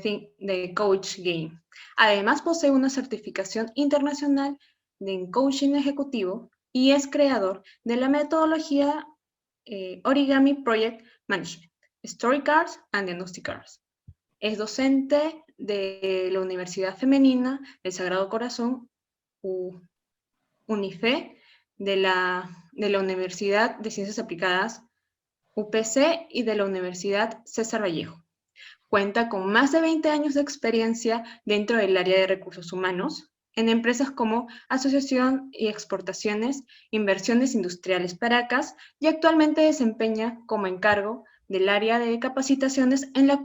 de Coach Game. Además, posee una certificación internacional en coaching ejecutivo y es creador de la metodología Origami Project Management, Story Cards and Dynasty Cards. Es docente de la Universidad Femenina del Sagrado Corazón, UNIFE, de la Universidad de Ciencias Aplicadas, UPC, y de la Universidad César Vallejo. Cuenta con más de 20 años de experiencia dentro del área de recursos humanos, en empresas como Asociación y Exportaciones, Inversiones Industriales Paracas, y actualmente desempeña como encargo del área de capacitaciones en la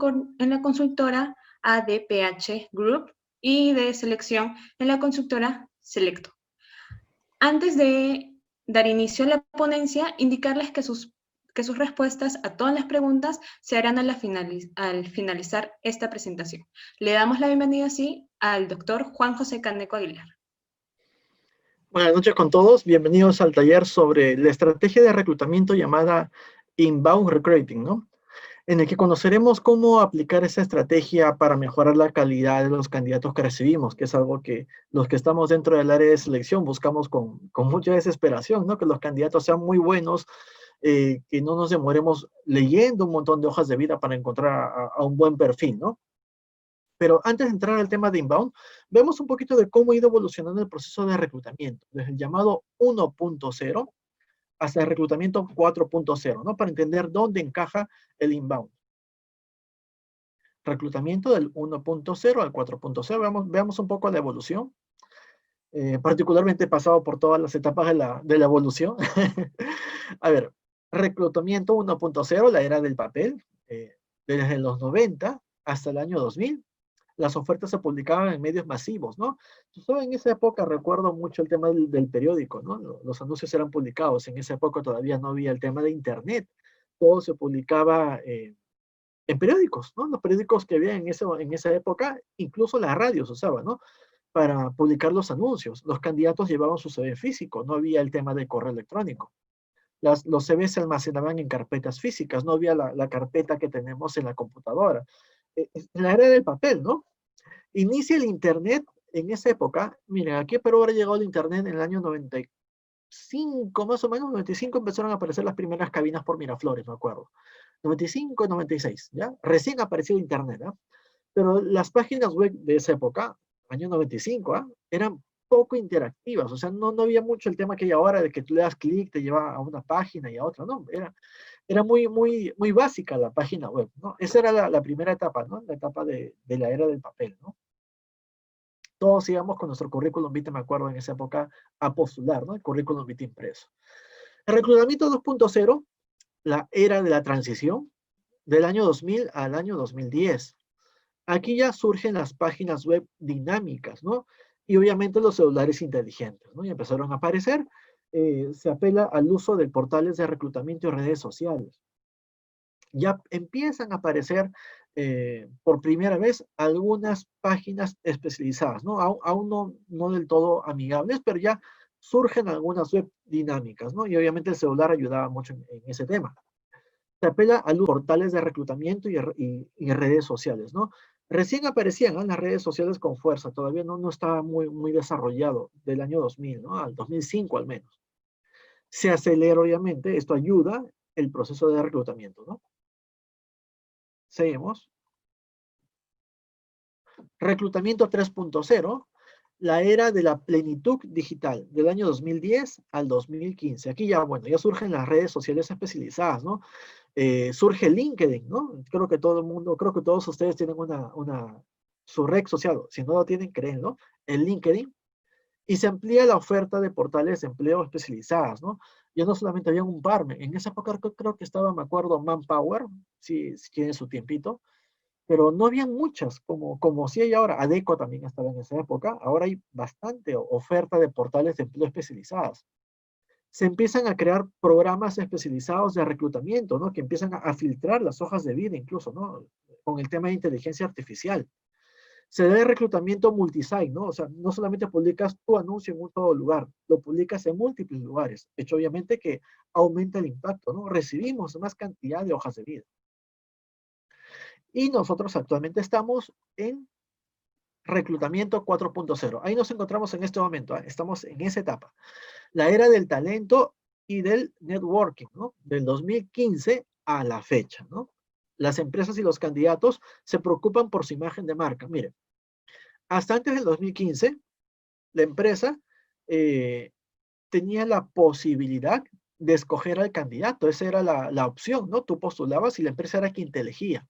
consultora ADPH Group y de selección en la consultora Selecto. Antes de dar inicio a la ponencia, indicarles que sus respuestas a todas las preguntas se harán al finalizar esta presentación. Le damos la bienvenida así al doctor Juan José Caneco Aguilar. Buenas noches con todos, bienvenidos al taller sobre la estrategia de reclutamiento llamada Inbound Recruiting, ¿no? En el que conoceremos cómo aplicar esa estrategia para mejorar la calidad de los candidatos que recibimos, que es algo que los que estamos dentro del área de selección buscamos con mucha desesperación, ¿no? Que los candidatos sean muy buenos, que no nos demoremos leyendo un montón de hojas de vida para encontrar a un buen perfil, ¿no? Pero antes de entrar al tema de Inbound, vemos un poquito de cómo ha ido evolucionando el proceso de reclutamiento, desde el llamado 1.0 hasta el reclutamiento 4.0, ¿no? Para entender dónde encaja el Inbound. Reclutamiento del 1.0 al 4.0, veamos un poco la evolución. Particularmente he pasado por todas las etapas de la evolución. A ver, reclutamiento 1.0, la era del papel, desde los 90 hasta el año 2000. Las ofertas se publicaban en medios masivos, ¿no? Yo en esa época recuerdo mucho el tema del periódico, ¿no? Los anuncios eran publicados, en esa época todavía no había el tema de internet, todo se publicaba en periódicos, ¿no? Los periódicos que había en esa época, incluso las radios usaban, ¿no? Para publicar los anuncios. Los candidatos llevaban su CV físico, no había el tema de correo electrónico. Los CV se almacenaban en carpetas físicas, no había la carpeta que tenemos en la computadora. En la era del papel, ¿no? Inicia el internet en esa época. Miren, aquí en Perú habrá llegado el internet en el año 95, más o menos, 95 empezaron a aparecer las primeras cabinas por Miraflores, me acuerdo. 95, 96, ¿ya? Recién apareció internet, ¿ah? Pero las páginas web de esa época, año 95, ¿ah? Eran poco interactivas, o sea, no había mucho el tema que hay ahora de que tú le das clic, te lleva a una página y a otra, ¿no? Era muy básica la página web, ¿no? Esa era la primera etapa, ¿no? La etapa de la era del papel, ¿no? Todos íbamos con nuestro currículum vitae, me acuerdo en esa época, a postular, ¿no? El currículum vitae impreso. El reclutamiento 2.0, la era de la transición, del año 2000 al año 2010. Aquí ya surgen las páginas web dinámicas, ¿no? Y obviamente los celulares inteligentes, ¿no? Y empezaron a aparecer. Se apela al uso de portales de reclutamiento y redes sociales. Ya empiezan a aparecer por primera vez algunas páginas especializadas, ¿no? Aún no del todo amigables, pero ya surgen algunas web dinámicas, ¿no? Y obviamente el celular ayudaba mucho en ese tema. Se apela a los portales de reclutamiento y redes sociales, ¿no? Recién aparecían, ¿no?, las redes sociales con fuerza, todavía no estaba muy desarrollado del año 2000, ¿no? Al 2005 al menos. Se acelera, obviamente, esto ayuda el proceso de reclutamiento, ¿no? Seguimos. Reclutamiento 3.0, la era de la plenitud digital, del año 2010 al 2015. Aquí ya, bueno, ya surgen las redes sociales especializadas, ¿no? Surge LinkedIn, ¿no? Creo que todo el mundo, creo que todos ustedes tienen su red social, si no lo tienen, créenlo, el LinkedIn, y se amplía la oferta de portales de empleo especializadas, ¿no? Ya no solamente había un par, en esa época creo que estaba, me acuerdo, Manpower, si tiene su tiempito, pero no había muchas, como sí hay ahora. Adecco también estaba en esa época. Ahora hay bastante oferta de portales de empleo especializadas. Se empiezan a crear programas especializados de reclutamiento, ¿no? Que empiezan a filtrar las hojas de vida incluso, ¿no? Con el tema de inteligencia artificial. Se da el reclutamiento multisite, ¿no? O sea, no solamente publicas tu anuncio en un solo lugar, lo publicas en múltiples lugares. Hecho, obviamente, que aumenta el impacto, ¿no? Recibimos más cantidad de hojas de vida. Y nosotros actualmente estamos en reclutamiento 4.0. Ahí nos encontramos en este momento, ¿eh? Estamos en esa etapa. La era del talento y del networking, ¿no? Del 2015 a la fecha, ¿no? Las empresas y los candidatos se preocupan por su imagen de marca. Miren, hasta antes del 2015, la empresa eh, tenía la posibilidad de escoger al candidato. Esa era la opción, ¿no? Tú postulabas y la empresa era quien te elegía.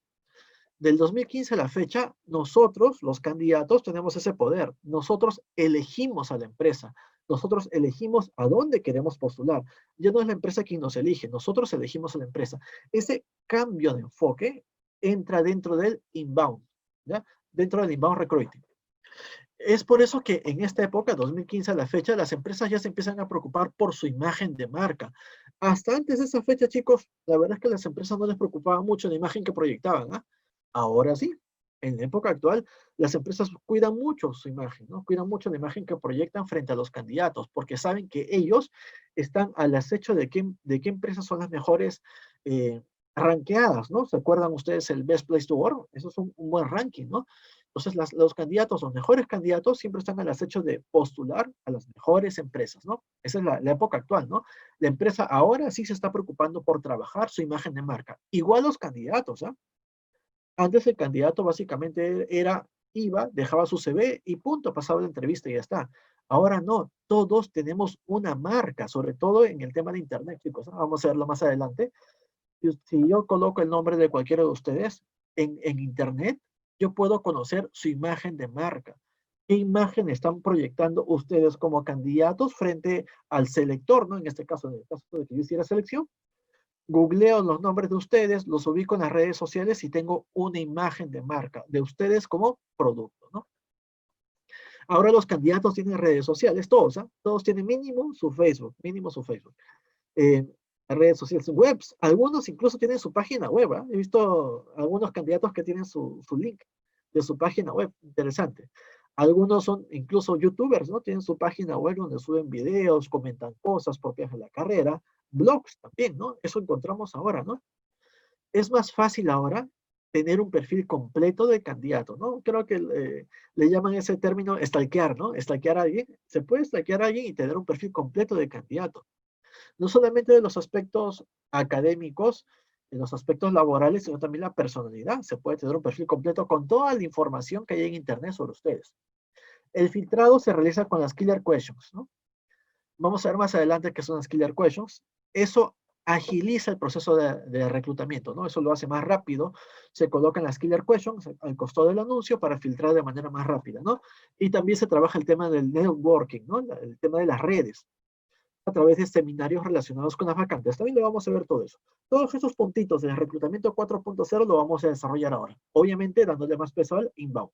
Del 2015 a la fecha, nosotros, los candidatos, tenemos ese poder. Nosotros elegimos a la empresa. Nosotros elegimos a dónde queremos postular. Ya no es la empresa quien nos elige, nosotros elegimos a la empresa. Ese cambio de enfoque entra dentro del inbound, ¿ya? Dentro del inbound recruiting. Es por eso que en esta época, 2015 a la fecha, las empresas ya se empiezan a preocupar por su imagen de marca. Hasta antes de esa fecha, chicos, la verdad es que las empresas no les preocupaba mucho la imagen que proyectaban, ¿ah? Ahora sí, en la época actual, las empresas cuidan mucho su imagen, ¿no? Cuidan mucho la imagen que proyectan frente a los candidatos, porque saben que ellos están al acecho de qué empresas son las mejores ranqueadas, ¿no? ¿Se acuerdan ustedes el Best Place to Work? Eso es un buen ranking, ¿no? Entonces, los candidatos, los mejores candidatos, siempre están al acecho de postular a las mejores empresas, ¿no? Esa es la época actual, ¿no? La empresa ahora sí se está preocupando por trabajar su imagen de marca. Igual los candidatos, ¿ah? Antes el candidato básicamente iba, dejaba su CV y punto, pasaba la entrevista y ya está. Ahora no, todos tenemos una marca, sobre todo en el tema de Internet, chicos, ¿no? Vamos a verlo más adelante. Si yo coloco el nombre de cualquiera de ustedes en Internet, yo puedo conocer su imagen de marca. ¿Qué imagen están proyectando ustedes como candidatos frente al selector, ¿no? En este caso, en el caso de que yo hiciera selección, googleo los nombres de ustedes, los ubico en las redes sociales y tengo una imagen de marca de ustedes como producto, ¿no? Ahora los candidatos tienen redes sociales, todos, ¿ah? Todos tienen mínimo su Facebook. Eh, redes sociales, webs, algunos incluso tienen su página web, ¿eh? He visto algunos candidatos que tienen su link de su página web, interesante. Algunos son incluso youtubers, ¿no? Tienen su página web donde suben videos, comentan cosas propias de la carrera, blogs también, ¿no? Eso encontramos ahora, ¿no? Es más fácil ahora tener un perfil completo de candidato, ¿no? Creo que le llaman ese término stalkear, ¿no? Stalkear a alguien. Se puede stalkear a alguien y tener un perfil completo de candidato. No solamente de los aspectos académicos, de los aspectos laborales, sino también la personalidad. Se puede tener un perfil completo con toda la información que hay en Internet sobre ustedes. El filtrado se realiza con las killer questions, ¿no? Vamos a ver más adelante qué son las killer questions. Eso agiliza el proceso de reclutamiento, ¿no? Eso lo hace más rápido. Se colocan las killer questions al costado del anuncio para filtrar de manera más rápida, ¿no? Y también se trabaja el tema del networking, ¿no? El tema de las redes a través de seminarios relacionados con las vacantes. También lo vamos a ver todo eso. Todos esos puntitos del reclutamiento 4.0 lo vamos a desarrollar ahora. Obviamente dándole más peso al inbound.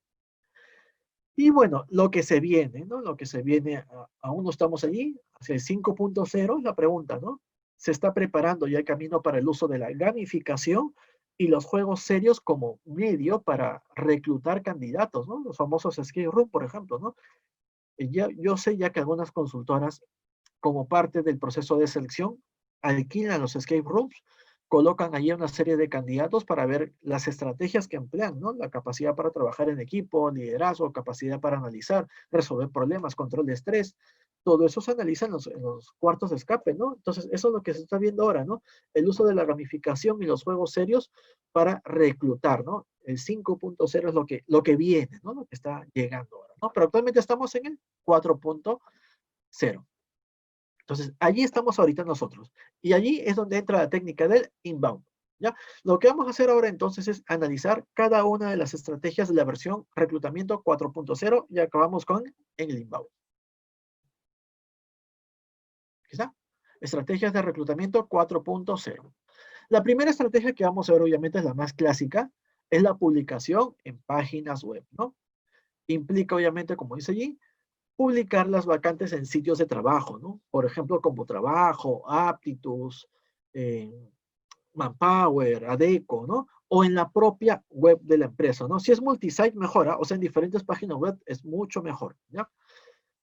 Y bueno, lo que se viene, ¿no? Lo que se viene, aún no estamos allí, hacia el 5.0, la pregunta, ¿no? Se está preparando ya el camino para el uso de la gamificación y los juegos serios como medio para reclutar candidatos, ¿no? Los famosos escape room, por ejemplo, ¿no? Yo sé ya que algunas consultoras como parte del proceso de selección, alquilan los escape rooms, colocan allí una serie de candidatos para ver las estrategias que emplean, ¿no? La capacidad para trabajar en equipo, liderazgo, capacidad para analizar, resolver problemas, control de estrés. Todo eso se analiza en los cuartos de escape, ¿no? Entonces, eso es lo que se está viendo ahora, ¿no? El uso de la gamificación y los juegos serios para reclutar, ¿no? El 5.0 es lo que viene, ¿no? Lo que está llegando ahora, ¿no? Pero actualmente estamos en el 4.0. Entonces, allí estamos ahorita nosotros. Y allí es donde entra la técnica del inbound. ¿Ya? Lo que vamos a hacer ahora entonces es analizar cada una de las estrategias de la versión reclutamiento 4.0 y acabamos con el inbound. ¿Aquí está? Estrategias de reclutamiento 4.0. La primera estrategia que vamos a ver obviamente es la más clásica, es la publicación en páginas web, ¿no? Implica obviamente, como dice allí, publicar las vacantes en sitios de trabajo, ¿no? Por ejemplo, como Trabajo, Aptitus, eh, Manpower, Adecco, ¿no? O en la propia web de la empresa, ¿no? Si es multisite, mejora, o sea, en diferentes páginas web es mucho mejor, ¿ya?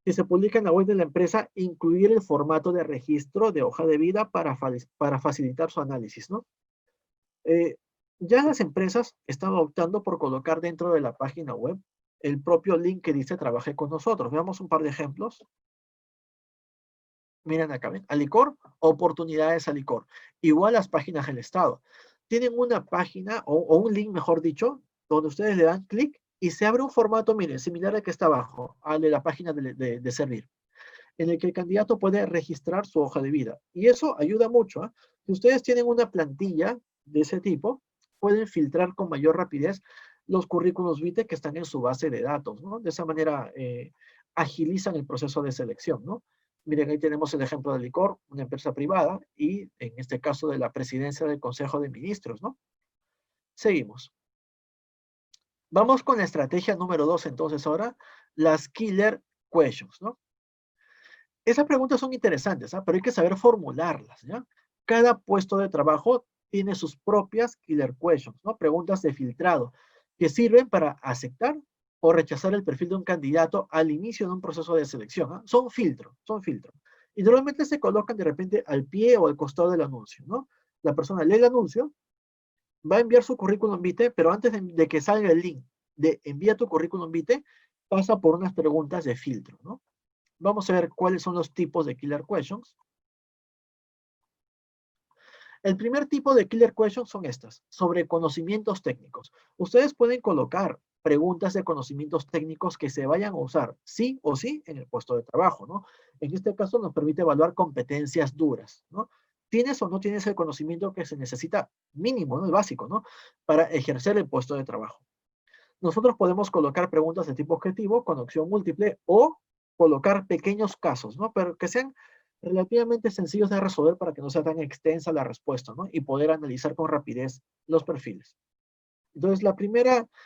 Si se publica en la web de la empresa, incluir el formato de registro de hoja de vida para facilitar su análisis, ¿no? Eh, Ya las empresas están optando por colocar dentro de la página web el propio link que dice trabaje con nosotros. Veamos un par de ejemplos. Miren acá, ¿ven? Alicor, oportunidades Alicor. Igual las páginas del Estado. Tienen una página o un link, mejor dicho, donde ustedes le dan clic y se abre un formato, miren, similar al que está abajo, al de la página de Servir, en el que el candidato puede registrar su hoja de vida. Y eso ayuda mucho, ¿eh? Si ustedes tienen una plantilla de ese tipo, pueden filtrar con mayor rapidez los currículos vitae que están en su base de datos, ¿no? De esa manera agilizan el proceso de selección, ¿no? Miren, ahí tenemos el ejemplo de Licor, una empresa privada, y en este caso de la presidencia del Consejo de Ministros, ¿no? Seguimos. Vamos con la estrategia número 2, entonces ahora, las killer questions, ¿no? Esas preguntas son interesantes, ¿ah? Pero hay que saber formularlas, ¿ya? Cada puesto de trabajo tiene sus propias killer questions, ¿no? Preguntas de filtrado que sirven para aceptar o rechazar el perfil de un candidato al inicio de un proceso de selección, ¿ah? Son filtros, son filtros. Y normalmente se colocan de repente al pie o al costado del anuncio, ¿no? La persona lee el anuncio, va a enviar su currículum vitae, pero antes de que salga el link de envía tu currículum vitae, pasa por unas preguntas de filtro, ¿no? Vamos a ver cuáles son los tipos de killer questions. El primer tipo de killer questions son estas, sobre conocimientos técnicos. Ustedes pueden colocar preguntas de conocimientos técnicos que se vayan a usar sí o sí en el puesto de trabajo, ¿no? En este caso nos permite evaluar competencias duras, ¿no? ¿Tienes o no tienes el conocimiento que se necesita mínimo, ¿no? El básico, ¿no? Para ejercer el puesto de trabajo. Nosotros podemos colocar preguntas de tipo objetivo con opción múltiple o colocar pequeños casos, ¿no? Pero que sean relativamente sencillos de resolver para que no sea tan extensa la respuesta, ¿no? Y poder analizar con rapidez los perfiles. Entonces,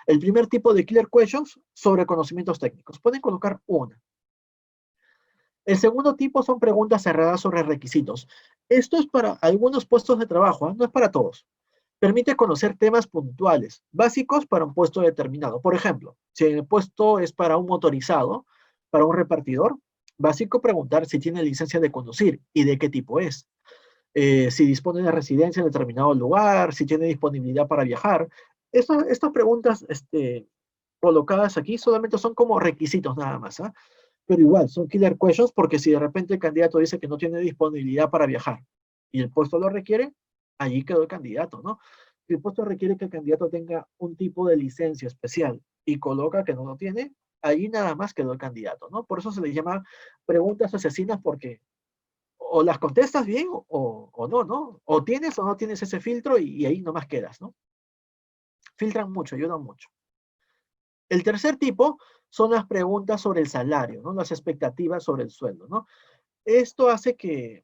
el primer tipo de killer questions sobre conocimientos técnicos. Pueden colocar una. El segundo tipo son preguntas cerradas sobre requisitos. Esto es para algunos puestos de trabajo, ¿eh? No es para todos. Permite conocer temas puntuales, básicos para un puesto determinado. Por ejemplo, si el puesto es para un motorizado, para un repartidor, básico preguntar si tiene licencia de conducir y de qué tipo es. Si dispone de residencia en determinado lugar, si tiene disponibilidad para viajar. Estas preguntas colocadas aquí solamente son como requisitos nada más, ¿eh? Pero igual, son killer questions porque si de repente el candidato dice que no tiene disponibilidad para viajar y el puesto lo requiere, allí quedó el candidato, ¿no? Si el puesto requiere que el candidato tenga un tipo de licencia especial y coloca que no lo tiene, allí nada más quedó el candidato, ¿no? Por eso se le llama preguntas asesinas porque o las contestas bien o no, ¿no? O tienes o no tienes ese filtro y ahí nomás quedas, ¿no? Filtran mucho, ayudan mucho. El tercer tipo son las preguntas sobre el salario, ¿no? Las expectativas sobre el sueldo, ¿no? Esto hace que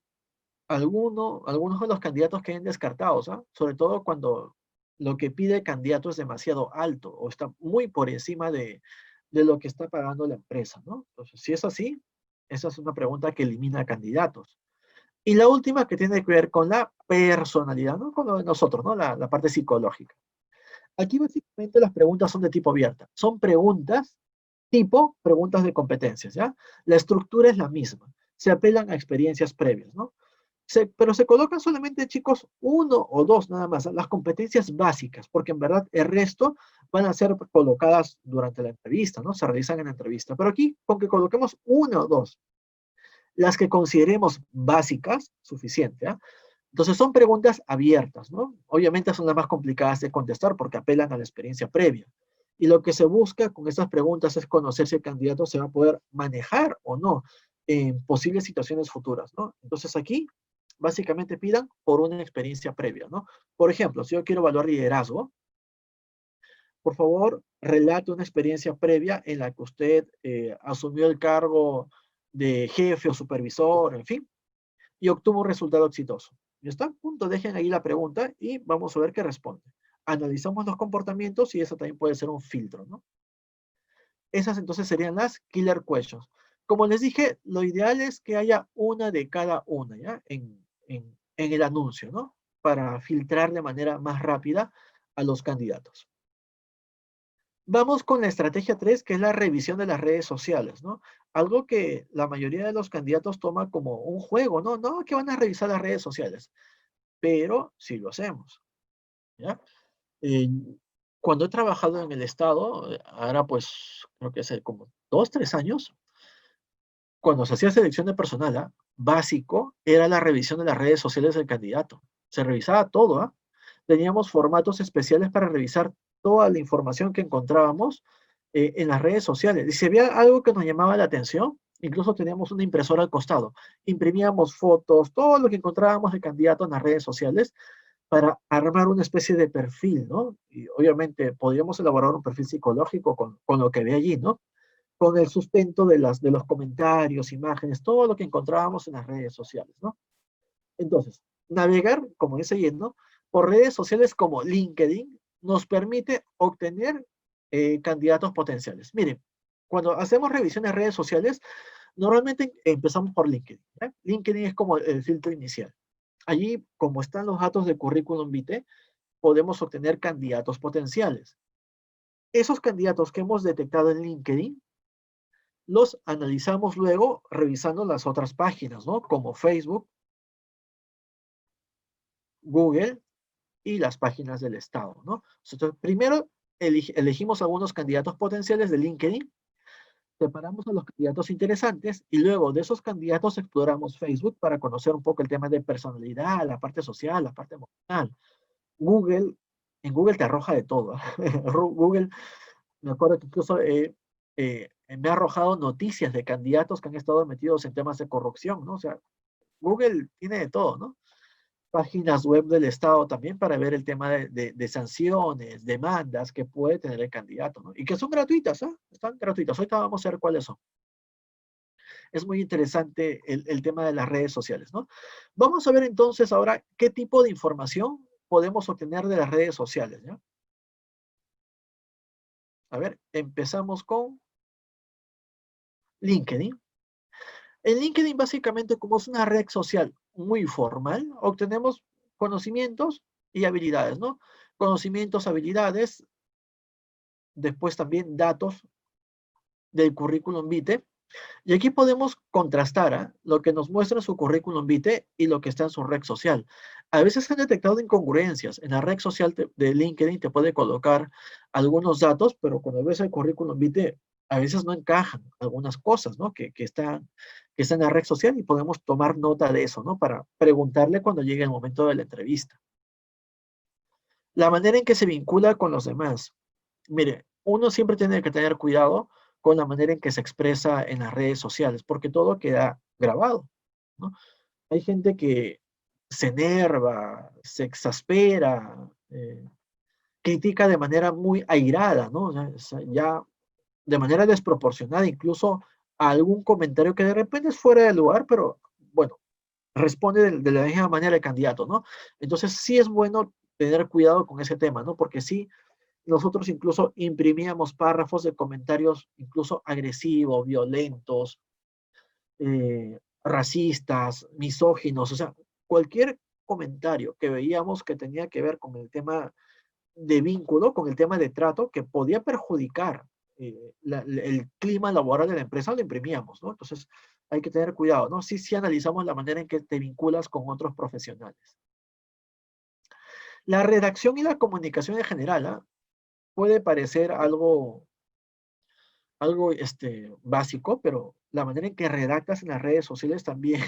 algunos de los candidatos queden descartados, ¿ah? Sobre todo cuando lo que pide el candidato es demasiado alto o está muy por encima de lo que está pagando la empresa, ¿no? Entonces, si es así, esa es una pregunta que elimina candidatos. Y la última que tiene que ver con la personalidad, ¿no? Con lo de nosotros, ¿no? La parte psicológica. Aquí básicamente las preguntas son de tipo abierta. Son preguntas tipo preguntas de competencias, ¿ya? La estructura es la misma. Se apelan a experiencias previas, ¿no? Pero se colocan solamente, chicos, uno o dos nada más, las competencias básicas, porque en verdad el resto van a ser colocadas durante la entrevista, ¿no? Se realizan en la entrevista. Pero aquí, con que coloquemos una o dos, las que consideremos básicas, suficiente, ¿ah? Entonces son preguntas abiertas, ¿no? Obviamente son las más complicadas de contestar porque apelan a la experiencia previa. Y lo que se busca con estas preguntas es conocer si el candidato se va a poder manejar o no en posibles situaciones futuras, ¿no? Entonces aquí básicamente pidan por una experiencia previa, ¿no? Por ejemplo, si yo quiero evaluar liderazgo, por favor, relate una experiencia previa en la que usted asumió el cargo de jefe o supervisor, en fin, y obtuvo un resultado exitoso. ¿Ya está? Punto. Dejen ahí la pregunta y vamos a ver qué responde. Analizamos los comportamientos y eso también puede ser un filtro, ¿no? Esas entonces serían las killer questions. Como les dije, lo ideal es que haya una de cada una, ¿ya? En el anuncio, ¿no? Para filtrar de manera más rápida a los candidatos. Vamos con la estrategia 3, que es la revisión de las redes sociales, ¿no? Algo que la mayoría de los candidatos toma como un juego, ¿no? No, que van a revisar las redes sociales, pero sí lo hacemos, ¿ya? Eh, Cuando he trabajado en el Estado, ahora pues creo que hace como 2, 3 años, cuando se hacía selección de personal, básico era la revisión de las redes sociales del candidato. Se revisaba todo, ¿ah? Teníamos formatos especiales para revisar toda la información que encontrábamos en las redes sociales. Y si había algo que nos llamaba la atención, incluso teníamos una impresora al costado. Imprimíamos fotos, todo lo que encontrábamos de candidatos en las redes sociales para armar una especie de perfil, ¿no? Y obviamente podríamos elaborar un perfil psicológico con lo que ve allí, ¿no? Con el sustento de los comentarios, imágenes, todo lo que encontrábamos en las redes sociales, ¿no? Entonces, navegar, como dice allí, ¿no? Por redes sociales como LinkedIn nos permite obtener candidatos potenciales. Miren, cuando hacemos revisiones de redes sociales, normalmente empezamos por LinkedIn, ¿eh? LinkedIn es como el filtro inicial. Allí, como están los datos de currículum vitae, podemos obtener candidatos potenciales. Esos candidatos que hemos detectado en LinkedIn los analizamos luego revisando las otras páginas, ¿no? Como Facebook, Google y las páginas del Estado, ¿no? Entonces, primero elegimos algunos candidatos potenciales de LinkedIn, separamos a los candidatos interesantes y luego de esos candidatos exploramos Facebook para conocer un poco el tema de personalidad, la parte social, la parte emocional. Google, en Google te arroja de todo. Google, me acuerdo que incluso me ha arrojado noticias de candidatos que han estado metidos en temas de corrupción, ¿no? O sea, Google tiene de todo, ¿no? Páginas web del Estado también para ver el tema de sanciones, demandas que puede tener el candidato, ¿no? Y que son gratuitas, ¿eh? Están gratuitas. Ahorita vamos a ver cuáles son. Es muy interesante el tema de las redes sociales, ¿no? Vamos a ver entonces ahora qué tipo de información podemos obtener de las redes sociales, ¿ya? A ver, empezamos con LinkedIn. En LinkedIn, básicamente, como es una red social muy formal, obtenemos conocimientos y habilidades, ¿no? Conocimientos, habilidades, después también datos del currículum vitae. Y aquí podemos contrastar lo que nos muestra su currículum vitae y lo que está en su red social. A veces se han detectado incongruencias. En la red social de LinkedIn te puede colocar algunos datos, pero cuando ves el currículum vitae, a veces no encajan algunas cosas, ¿no? Que están en la red social y podemos tomar nota de eso, ¿no? Para preguntarle cuando llegue el momento de la entrevista. La manera en que se vincula con los demás. Mire, uno siempre tiene que tener cuidado con la manera en que se expresa en las redes sociales, porque todo queda grabado, ¿no? Hay gente que se enerva, se exaspera, critica de manera muy airada, ¿no? O sea, ya de manera desproporcionada, incluso a algún comentario que de repente es fuera de lugar, pero bueno, responde de la misma manera el candidato, ¿no? Entonces sí es bueno tener cuidado con ese tema, ¿no? Porque sí, nosotros incluso imprimíamos párrafos de comentarios incluso agresivos, violentos, racistas, misóginos, o sea, cualquier comentario que veíamos que tenía que ver con el tema de vínculo, con el tema de trato, que podía perjudicar el clima laboral de la empresa, lo imprimíamos, ¿no? Entonces hay que tener cuidado, ¿no? Sí, sí analizamos la manera en que te vinculas con otros profesionales. La redacción y la comunicación en general, puede parecer algo básico, pero la manera en que redactas en las redes sociales también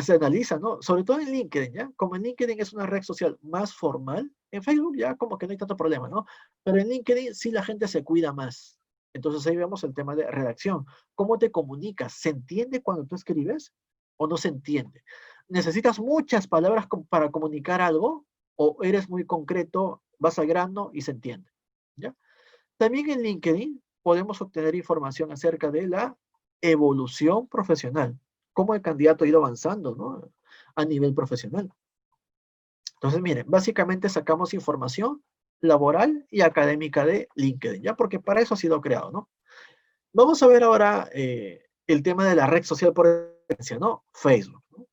se analiza, ¿no? Sobre todo en LinkedIn, ¿ya? Como en LinkedIn es una red social más formal, en Facebook ya como que no hay tanto problema, ¿no? Pero en LinkedIn sí la gente se cuida más. Entonces ahí vemos el tema de redacción. ¿Cómo te comunicas? ¿Se entiende cuando tú escribes o no se entiende? ¿Necesitas muchas palabras para comunicar algo o eres muy concreto, vas al grano y se entiende? ¿Ya? También en LinkedIn podemos obtener información acerca de la evolución profesional, cómo el candidato ha ido avanzando, ¿no? A nivel profesional. Entonces, miren, básicamente sacamos información laboral y académica de LinkedIn, ¿ya? Porque para eso ha sido creado, ¿no? Vamos a ver ahora el tema de la red social por excelencia, ¿no? Facebook, ¿no?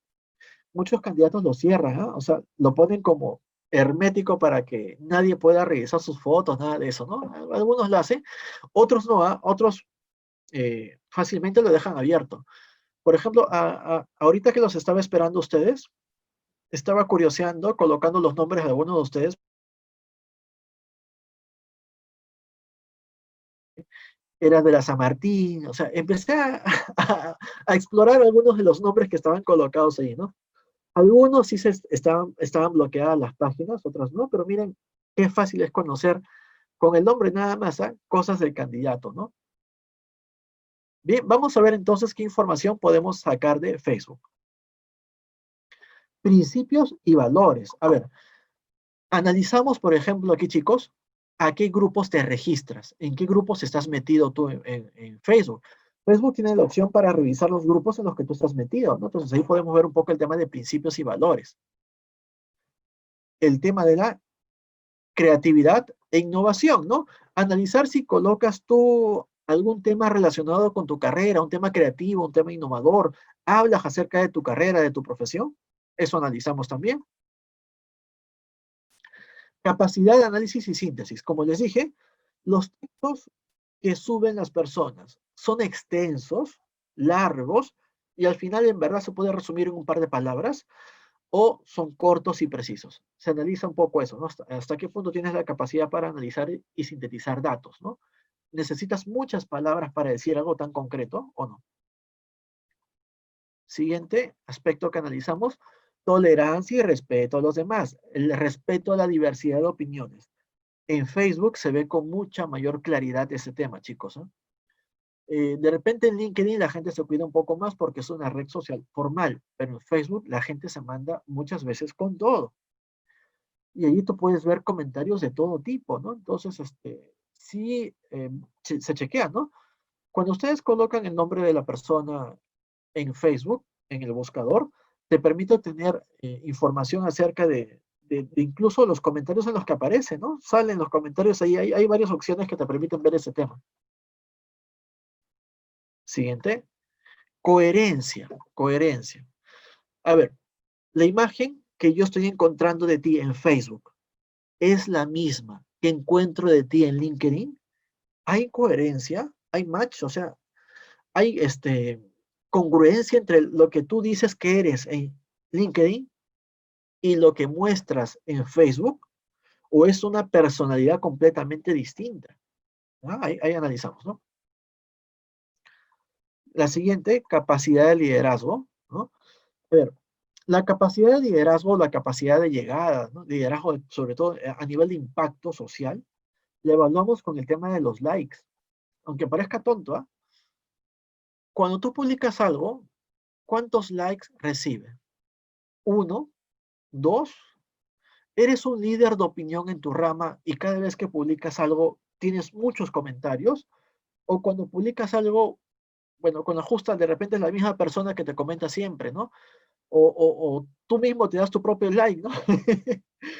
Muchos candidatos lo cierran, ¿ah? O sea, lo ponen como hermético para que nadie pueda revisar sus fotos, nada de eso, ¿no? Algunos lo hacen, otros no, otros fácilmente lo dejan abierto. Por ejemplo, ahorita que los estaba esperando ustedes, estaba curioseando, colocando los nombres de algunos de ustedes era de la San Martín, o sea, empecé a explorar algunos de los nombres que estaban colocados ahí, ¿no? Algunos sí estaban bloqueadas las páginas, otras no, pero miren qué fácil es conocer con el nombre nada más, ¿ah? Cosas del candidato, ¿no? Bien, vamos a ver entonces qué información podemos sacar de Facebook. Principios y valores. A ver, analizamos, por ejemplo, aquí, chicos, a qué grupos te registras, en qué grupos estás metido tú en Facebook. Facebook tiene la opción para revisar los grupos en los que tú estás metido, ¿no? Entonces ahí podemos ver un poco el tema de principios y valores. El tema de la creatividad e innovación, ¿no? Analizar si colocas tú algún tema relacionado con tu carrera, un tema creativo, un tema innovador, hablas acerca de tu carrera, de tu profesión. Eso analizamos también. Capacidad de análisis y síntesis. Como les dije, los textos que suben las personas son extensos, largos, y al final en verdad se puede resumir en un par de palabras, o son cortos y precisos. Se analiza un poco eso, ¿no? Hasta qué punto tienes la capacidad para analizar y sintetizar datos, ¿no? ¿Necesitas muchas palabras para decir algo tan concreto o no? Siguiente aspecto que analizamos, tolerancia y respeto a los demás. El respeto a la diversidad de opiniones. En Facebook se ve con mucha mayor claridad ese tema, chicos, ¿eh? De repente en LinkedIn la gente se cuida un poco más porque es una red social formal, pero en Facebook la gente se manda muchas veces con todo. Y allí tú puedes ver comentarios de todo tipo, ¿no? Entonces, sí, se chequea, ¿no? Cuando ustedes colocan el nombre de la persona en Facebook, en el buscador, te permite tener información acerca de incluso los comentarios en los que aparece, ¿no? Salen los comentarios ahí, hay varias opciones que te permiten ver ese tema. Siguiente, coherencia, coherencia. A ver, la imagen que yo estoy encontrando de ti en Facebook es la misma que encuentro de ti en LinkedIn. ¿Hay coherencia? ¿Hay match? O sea, ¿hay congruencia entre lo que tú dices que eres en LinkedIn y lo que muestras en Facebook? ¿O es una personalidad completamente distinta? ¿Ah? Ahí analizamos, ¿no? La siguiente, capacidad de liderazgo, ¿no? A ver, la capacidad de liderazgo, la capacidad de llegada, ¿no? Liderazgo, sobre todo a nivel de impacto social, le evaluamos con el tema de los likes. Aunque parezca tonto, ¿ah? Cuando tú publicas algo, ¿cuántos likes recibe? ¿Uno? ¿Dos? ¿Eres un líder de opinión en tu rama y cada vez que publicas algo tienes muchos comentarios? ¿O cuando publicas algo, bueno, con la justa, de repente es la misma persona que te comenta siempre, ¿no? O tú mismo te das tu propio like, ¿no?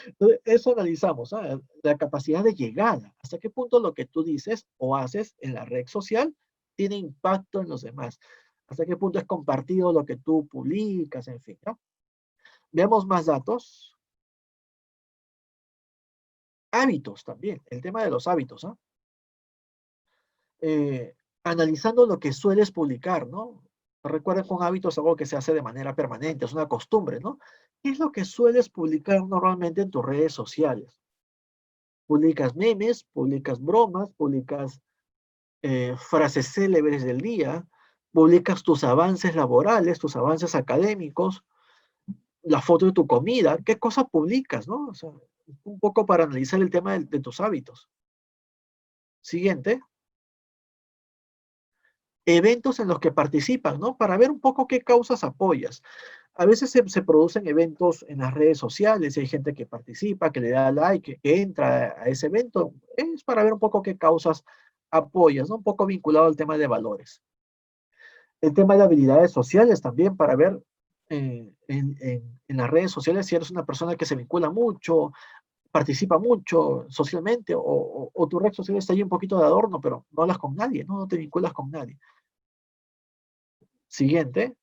Entonces, eso analizamos, ¿ah? La capacidad de llegada. ¿Hasta qué punto lo que tú dices o haces en la red social tiene impacto en los demás? ¿Hasta qué punto es compartido lo que tú publicas? En fin, ¿no? Veamos más datos. Hábitos también, el tema de los hábitos, ¿no? Analizando lo que sueles publicar, ¿no? Recuerden que un hábito es algo que se hace de manera permanente, es una costumbre, ¿no? ¿Qué es lo que sueles publicar normalmente en tus redes sociales? ¿Publicas memes? ¿Publicas bromas? ¿Publicas frases célebres del día? ¿Publicas tus avances laborales, tus avances académicos? ¿La foto de tu comida? ¿Qué cosas publicas, no? O sea, un poco para analizar el tema de tus hábitos. Siguiente, eventos en los que participan, ¿no? Para ver un poco qué causas apoyas. A veces se producen eventos en las redes sociales y hay gente que participa, que le da like, que entra a ese evento. Es para ver un poco qué causas apoyas, ¿no? Un poco vinculado al tema de valores. El tema de habilidades sociales también para ver en las redes sociales si eres una persona que se vincula mucho, participa mucho socialmente o tu red social está ahí un poquito de adorno, pero no hablas con nadie, ¿no? No te vinculas con nadie. Siguiente,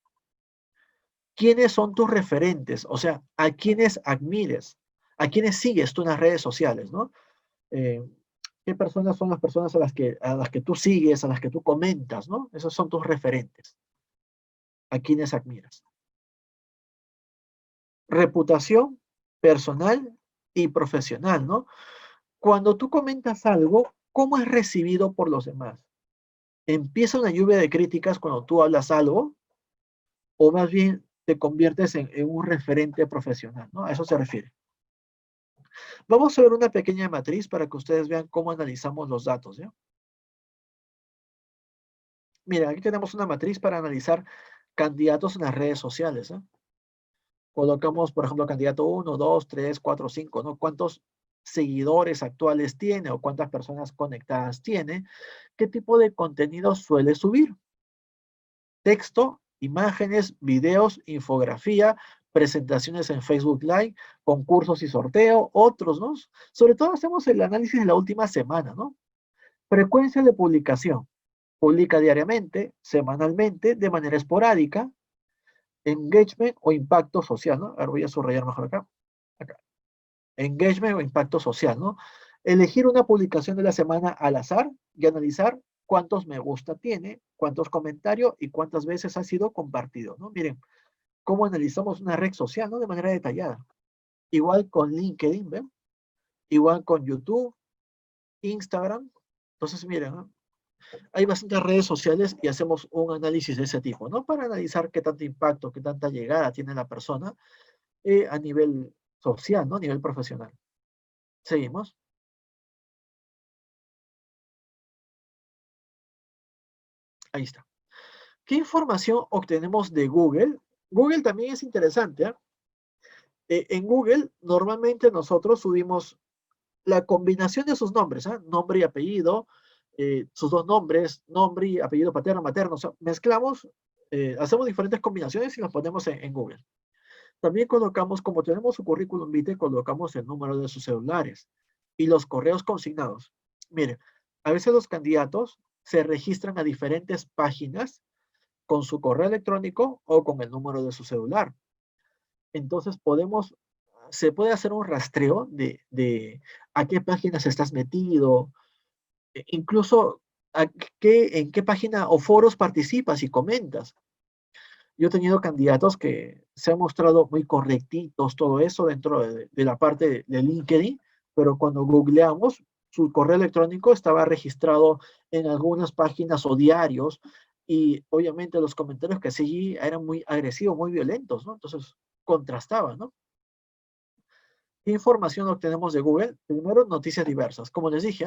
¿quiénes son tus referentes? O sea, ¿a quiénes admires? ¿A quiénes sigues tú en las redes sociales, no? Eh, ¿Qué personas son las personas a las que tú sigues, a las que tú comentas, no? Esos son tus referentes. ¿A quiénes admiras? Reputación personal y profesional, ¿no? Cuando tú comentas algo, ¿cómo es recibido por los demás? ¿Empieza una lluvia de críticas cuando tú hablas algo? ¿O más bien te conviertes en un referente profesional, ¿no? A eso se refiere. Vamos a ver una pequeña matriz para que ustedes vean cómo analizamos los datos, ¿ya? Mira, aquí tenemos una matriz para analizar candidatos en las redes sociales, ¿eh? Colocamos, por ejemplo, candidato 1, 2, 3, 4, 5, ¿no? ¿Cuántos seguidores actuales tiene o cuántas personas conectadas tiene? ¿Qué tipo de contenido suele subir? Texto, imágenes, videos, infografía, presentaciones en Facebook Live, concursos y sorteo, otros, ¿no? Sobre todo hacemos el análisis de la última semana, ¿no? Frecuencia de publicación. Publica diariamente, semanalmente, de manera esporádica. Engagement o impacto social, ¿no? Ahora voy a subrayar mejor acá. Acá. Engagement o impacto social, ¿no? Elegir una publicación de la semana al azar y analizar cuántos me gusta tiene, cuántos comentarios y cuántas veces ha sido compartido, ¿no? Miren, cómo analizamos una red social, ¿no? De manera detallada. Igual con LinkedIn, ¿ven? Igual con YouTube, Instagram. Entonces, miren, ¿no? Hay bastantes redes sociales y hacemos un análisis de ese tipo, ¿no? Para analizar qué tanto impacto, qué tanta llegada tiene la persona a nivel social, ¿no? A nivel profesional. Seguimos. Ahí está. ¿Qué información obtenemos de Google? Google también es interesante, ¿eh? En Google, normalmente nosotros subimos la combinación de sus nombres, ¿eh? Nombre y apellido, sus dos nombres, nombre y apellido paterno, materno. O sea, mezclamos, hacemos diferentes combinaciones y las ponemos en Google. También colocamos, como tenemos su currículum vitae, colocamos el número de sus celulares y los correos consignados. Mire, a veces los candidatos se registran a diferentes páginas con su correo electrónico o con el número de su celular. Entonces se puede hacer un rastreo de a qué páginas estás metido, incluso en qué página o foros participas y comentas. Yo he tenido candidatos que se han mostrado muy correctitos, todo eso dentro de la parte de LinkedIn, pero cuando googleamos, su correo electrónico estaba registrado en algunas páginas o diarios y obviamente los comentarios que seguí eran muy agresivos, muy violentos, ¿no? Entonces contrastaba, ¿no? ¿Qué información obtenemos de Google? Primero, noticias diversas. Como les dije,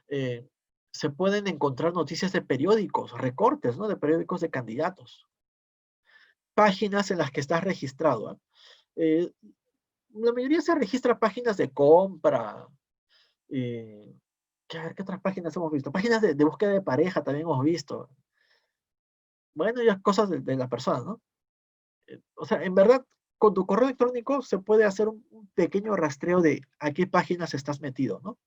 eh, se pueden encontrar noticias de periódicos, recortes, ¿no? De periódicos de candidatos. Páginas en las que estás registrado, ¿eh? Eh, la mayoría se registra páginas de compra. eh, ¿qué otras páginas hemos visto? Páginas de búsqueda de pareja también hemos visto. Bueno, ya cosas de la persona, ¿no? O sea, en verdad, con tu correo electrónico se puede hacer un pequeño rastreo de a qué páginas estás metido, ¿no?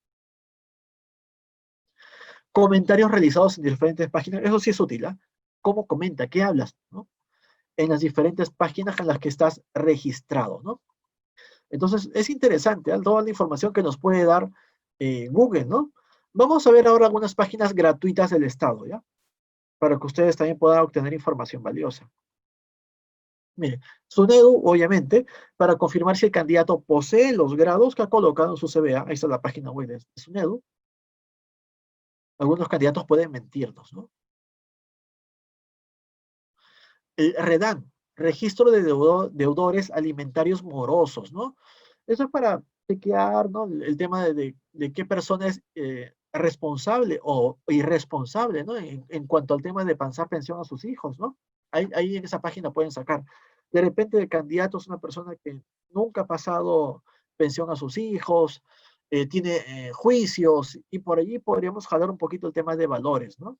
Comentarios realizados en diferentes páginas, eso sí es útil, ¿ah? ¿Cómo comenta? ¿Qué hablas? ¿No? En las diferentes páginas en las que estás registrado, ¿no? Entonces, es interesante, ¿eh? Toda la información que nos puede dar Google, ¿no? Vamos a ver ahora algunas páginas gratuitas del Estado, ¿ya? Para que ustedes también puedan obtener información valiosa. Mire, SUNEDU, obviamente, para confirmar si el candidato posee los grados que ha colocado en su CVA. Ahí está la página web de SUNEDU. Algunos candidatos pueden mentirnos, ¿no? El REDAN, Registro de Deudores Alimentarios Morosos, ¿no? Eso es para chequear, ¿no? El tema de qué persona es responsable o irresponsable, ¿no? En cuanto al tema de pasar pensión a sus hijos, ¿no? Ahí en esa página pueden sacar. De repente el candidato es una persona que nunca ha pasado pensión a sus hijos, tiene juicios y por allí podríamos jalar un poquito el tema de valores, ¿no?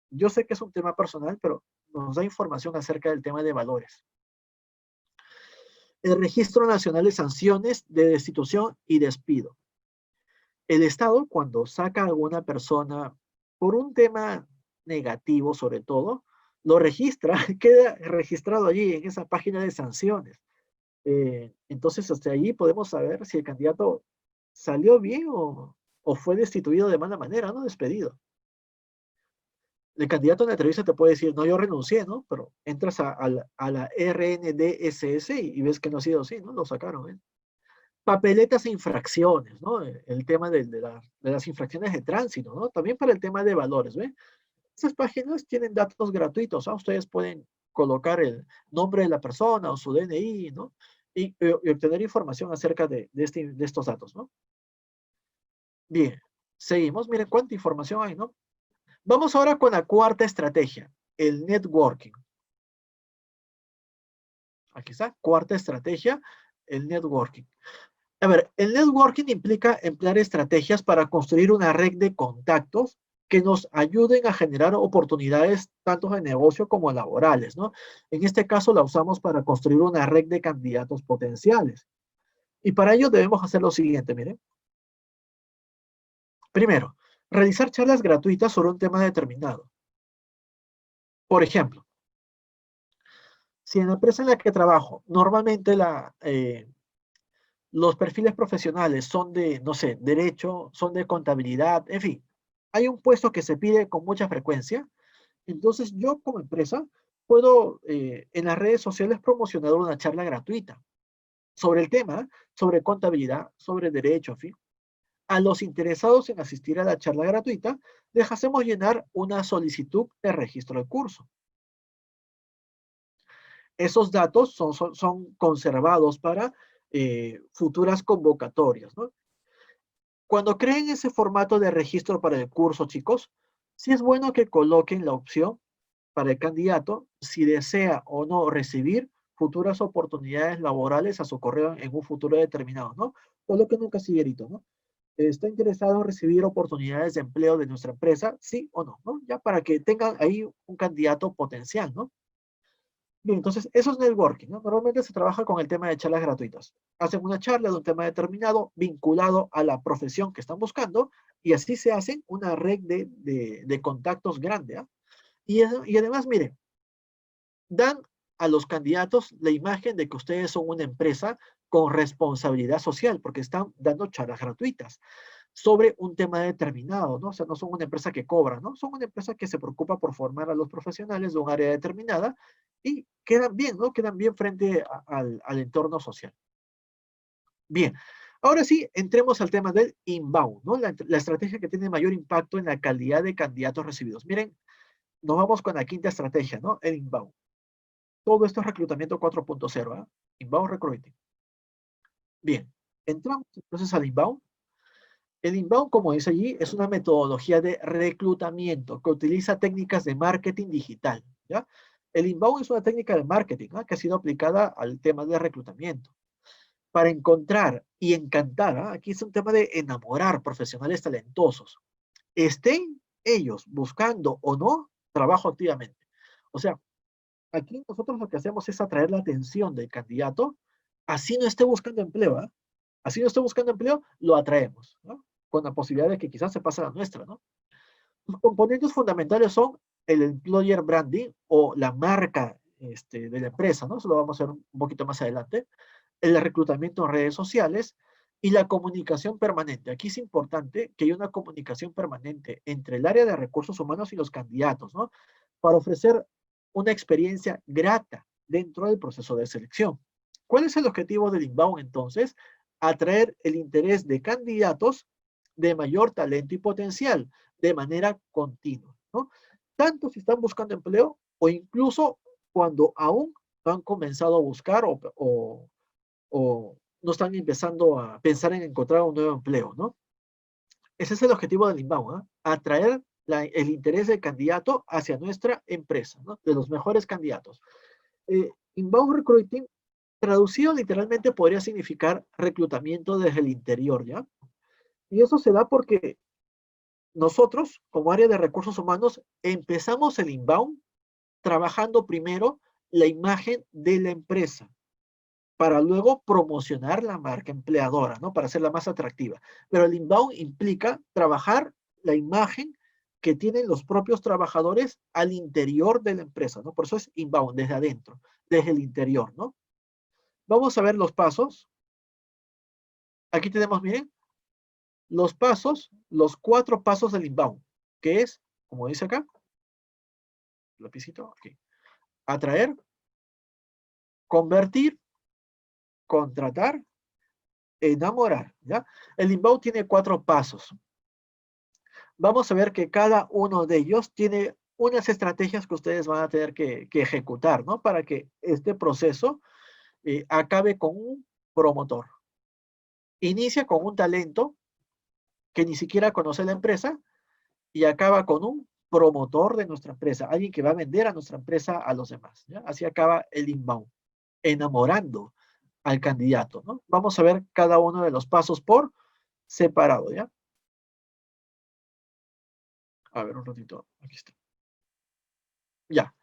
Yo sé que es un tema personal, pero nos da información acerca del tema de valores. El Registro Nacional de Sanciones de Destitución y Despido. El Estado, cuando saca a alguna persona por un tema negativo, sobre todo, lo registra, queda registrado allí en esa página de sanciones. Entonces, hasta allí podemos saber si el candidato salió bien o fue destituido de mala manera, ¿no? Despedido. El candidato en la entrevista te puede decir, no, yo renuncié, ¿no? Pero entras a la RNDSS y ves que no ha sido así, ¿no? Lo sacaron, ¿eh? Papeletas e infracciones, ¿no? El tema de las infracciones de tránsito, ¿no? También para el tema de valores, ¿ves? Esas páginas tienen datos gratuitos, ¿ah? Ustedes pueden colocar el nombre de la persona o su DNI, ¿no? Y obtener información acerca de estos datos, ¿no? Bien, seguimos. Miren cuánta información hay, ¿no? Vamos ahora con la cuarta estrategia, el networking. Aquí está, cuarta estrategia, el networking. A ver, el networking implica emplear estrategias para construir una red de contactos que nos ayuden a generar oportunidades tanto de negocio como laborales, ¿no? En este caso la usamos para construir una red de candidatos potenciales. Y para ello debemos hacer lo siguiente, miren. Primero, realizar charlas gratuitas sobre un tema determinado. Por ejemplo, si en la empresa en la que trabajo, normalmente los perfiles profesionales son de, no sé, derecho, son de contabilidad, en fin, hay un puesto que se pide con mucha frecuencia, entonces yo como empresa puedo en las redes sociales promocionar una charla gratuita sobre el tema, sobre contabilidad, sobre derecho, en fin. A los interesados en asistir a la charla gratuita, les hacemos llenar una solicitud de registro de curso. Esos datos son conservados para futuras convocatorias, ¿no? Cuando creen ese formato de registro para el curso, chicos, sí es bueno que coloquen la opción para el candidato si desea o no recibir futuras oportunidades laborales a su correo en un futuro determinado, ¿no? Coloquen un casillerito, ¿no? ¿Está interesado en recibir oportunidades de empleo de nuestra empresa? Sí o no, ¿no? Ya para que tengan ahí un candidato potencial, ¿no? Bien, entonces eso es networking, ¿no? Normalmente se trabaja con el tema de charlas gratuitas. Hacen una charla de un tema determinado vinculado a la profesión que están buscando y así se hacen una red de contactos grande, ¿ah? Y además, miren, dan a los candidatos la imagen de que ustedes son una empresa con responsabilidad social porque están dando charlas gratuitas sobre un tema determinado, ¿no? O sea, no son una empresa que cobra, ¿no? Son una empresa que se preocupa por formar a los profesionales de un área determinada y quedan bien, ¿no? Quedan bien frente al entorno social. Bien, ahora sí, entremos al tema del inbound, ¿no? La estrategia que tiene mayor impacto en la calidad de candidatos recibidos. Miren, nos vamos con la quinta estrategia, ¿no? El inbound. Todo esto es reclutamiento 4.0, ¿ah? Inbound recruiting. Bien, entramos entonces al inbound. El inbound, como dice allí, es una metodología de reclutamiento que utiliza técnicas de marketing digital, ¿ya? El inbound es una técnica de marketing, ¿ah? Que ha sido aplicada al tema de reclutamiento. Para encontrar y encantar, ¿ah? Aquí es un tema de enamorar profesionales talentosos. Estén ellos buscando o no, trabajo activamente. O sea, aquí nosotros lo que hacemos es atraer la atención del candidato, así no esté buscando empleo, ¿ah? Así no esté buscando empleo, lo atraemos, ¿no? Con la posibilidad de que quizás se pase a la nuestra, ¿no? Los componentes fundamentales son el employer branding o la marca de la empresa, ¿no? Eso lo vamos a ver un poquito más adelante. El reclutamiento en redes sociales y la comunicación permanente. Aquí es importante que haya una comunicación permanente entre el área de recursos humanos y los candidatos, ¿no? Para ofrecer una experiencia grata dentro del proceso de selección. ¿Cuál es el objetivo del inbound entonces? Atraer el interés de candidatos de mayor talento y potencial de manera continua, ¿no? Tanto si están buscando empleo o incluso cuando aún no han comenzado a buscar o no están empezando a pensar en encontrar un nuevo empleo, ¿no? Ese es el objetivo del inbound, ¿eh? Atraer el interés del candidato hacia nuestra empresa, ¿no? De los mejores candidatos. Inbound recruiting, traducido literalmente, podría significar reclutamiento desde el interior, ¿ya? Y eso se da porque nosotros, como área de recursos humanos, empezamos el inbound trabajando primero la imagen de la empresa para luego promocionar la marca empleadora, ¿no? Para hacerla más atractiva. Pero el inbound implica trabajar la imagen que tienen los propios trabajadores al interior de la empresa, ¿no? Por eso es inbound, desde adentro, desde el interior, ¿no? Vamos a ver los pasos. Aquí tenemos, miren, los pasos, los 4 pasos del inbound, que es, como dice acá, lapicito, aquí, atraer, convertir, contratar, enamorar, ¿ya? El inbound tiene 4 pasos. Vamos a ver que cada uno de ellos tiene unas estrategias que ustedes van a tener que ejecutar, ¿no? Para que este proceso acabe con un promotor. Inicia con un talento que ni siquiera conoce la empresa y acaba con un promotor de nuestra empresa, alguien que va a vender a nuestra empresa a los demás, ¿ya? Así acaba el inbound, enamorando al candidato, ¿no? Vamos a ver cada uno de los pasos por separado, ¿ya? A ver, un ratito, aquí está. Ya.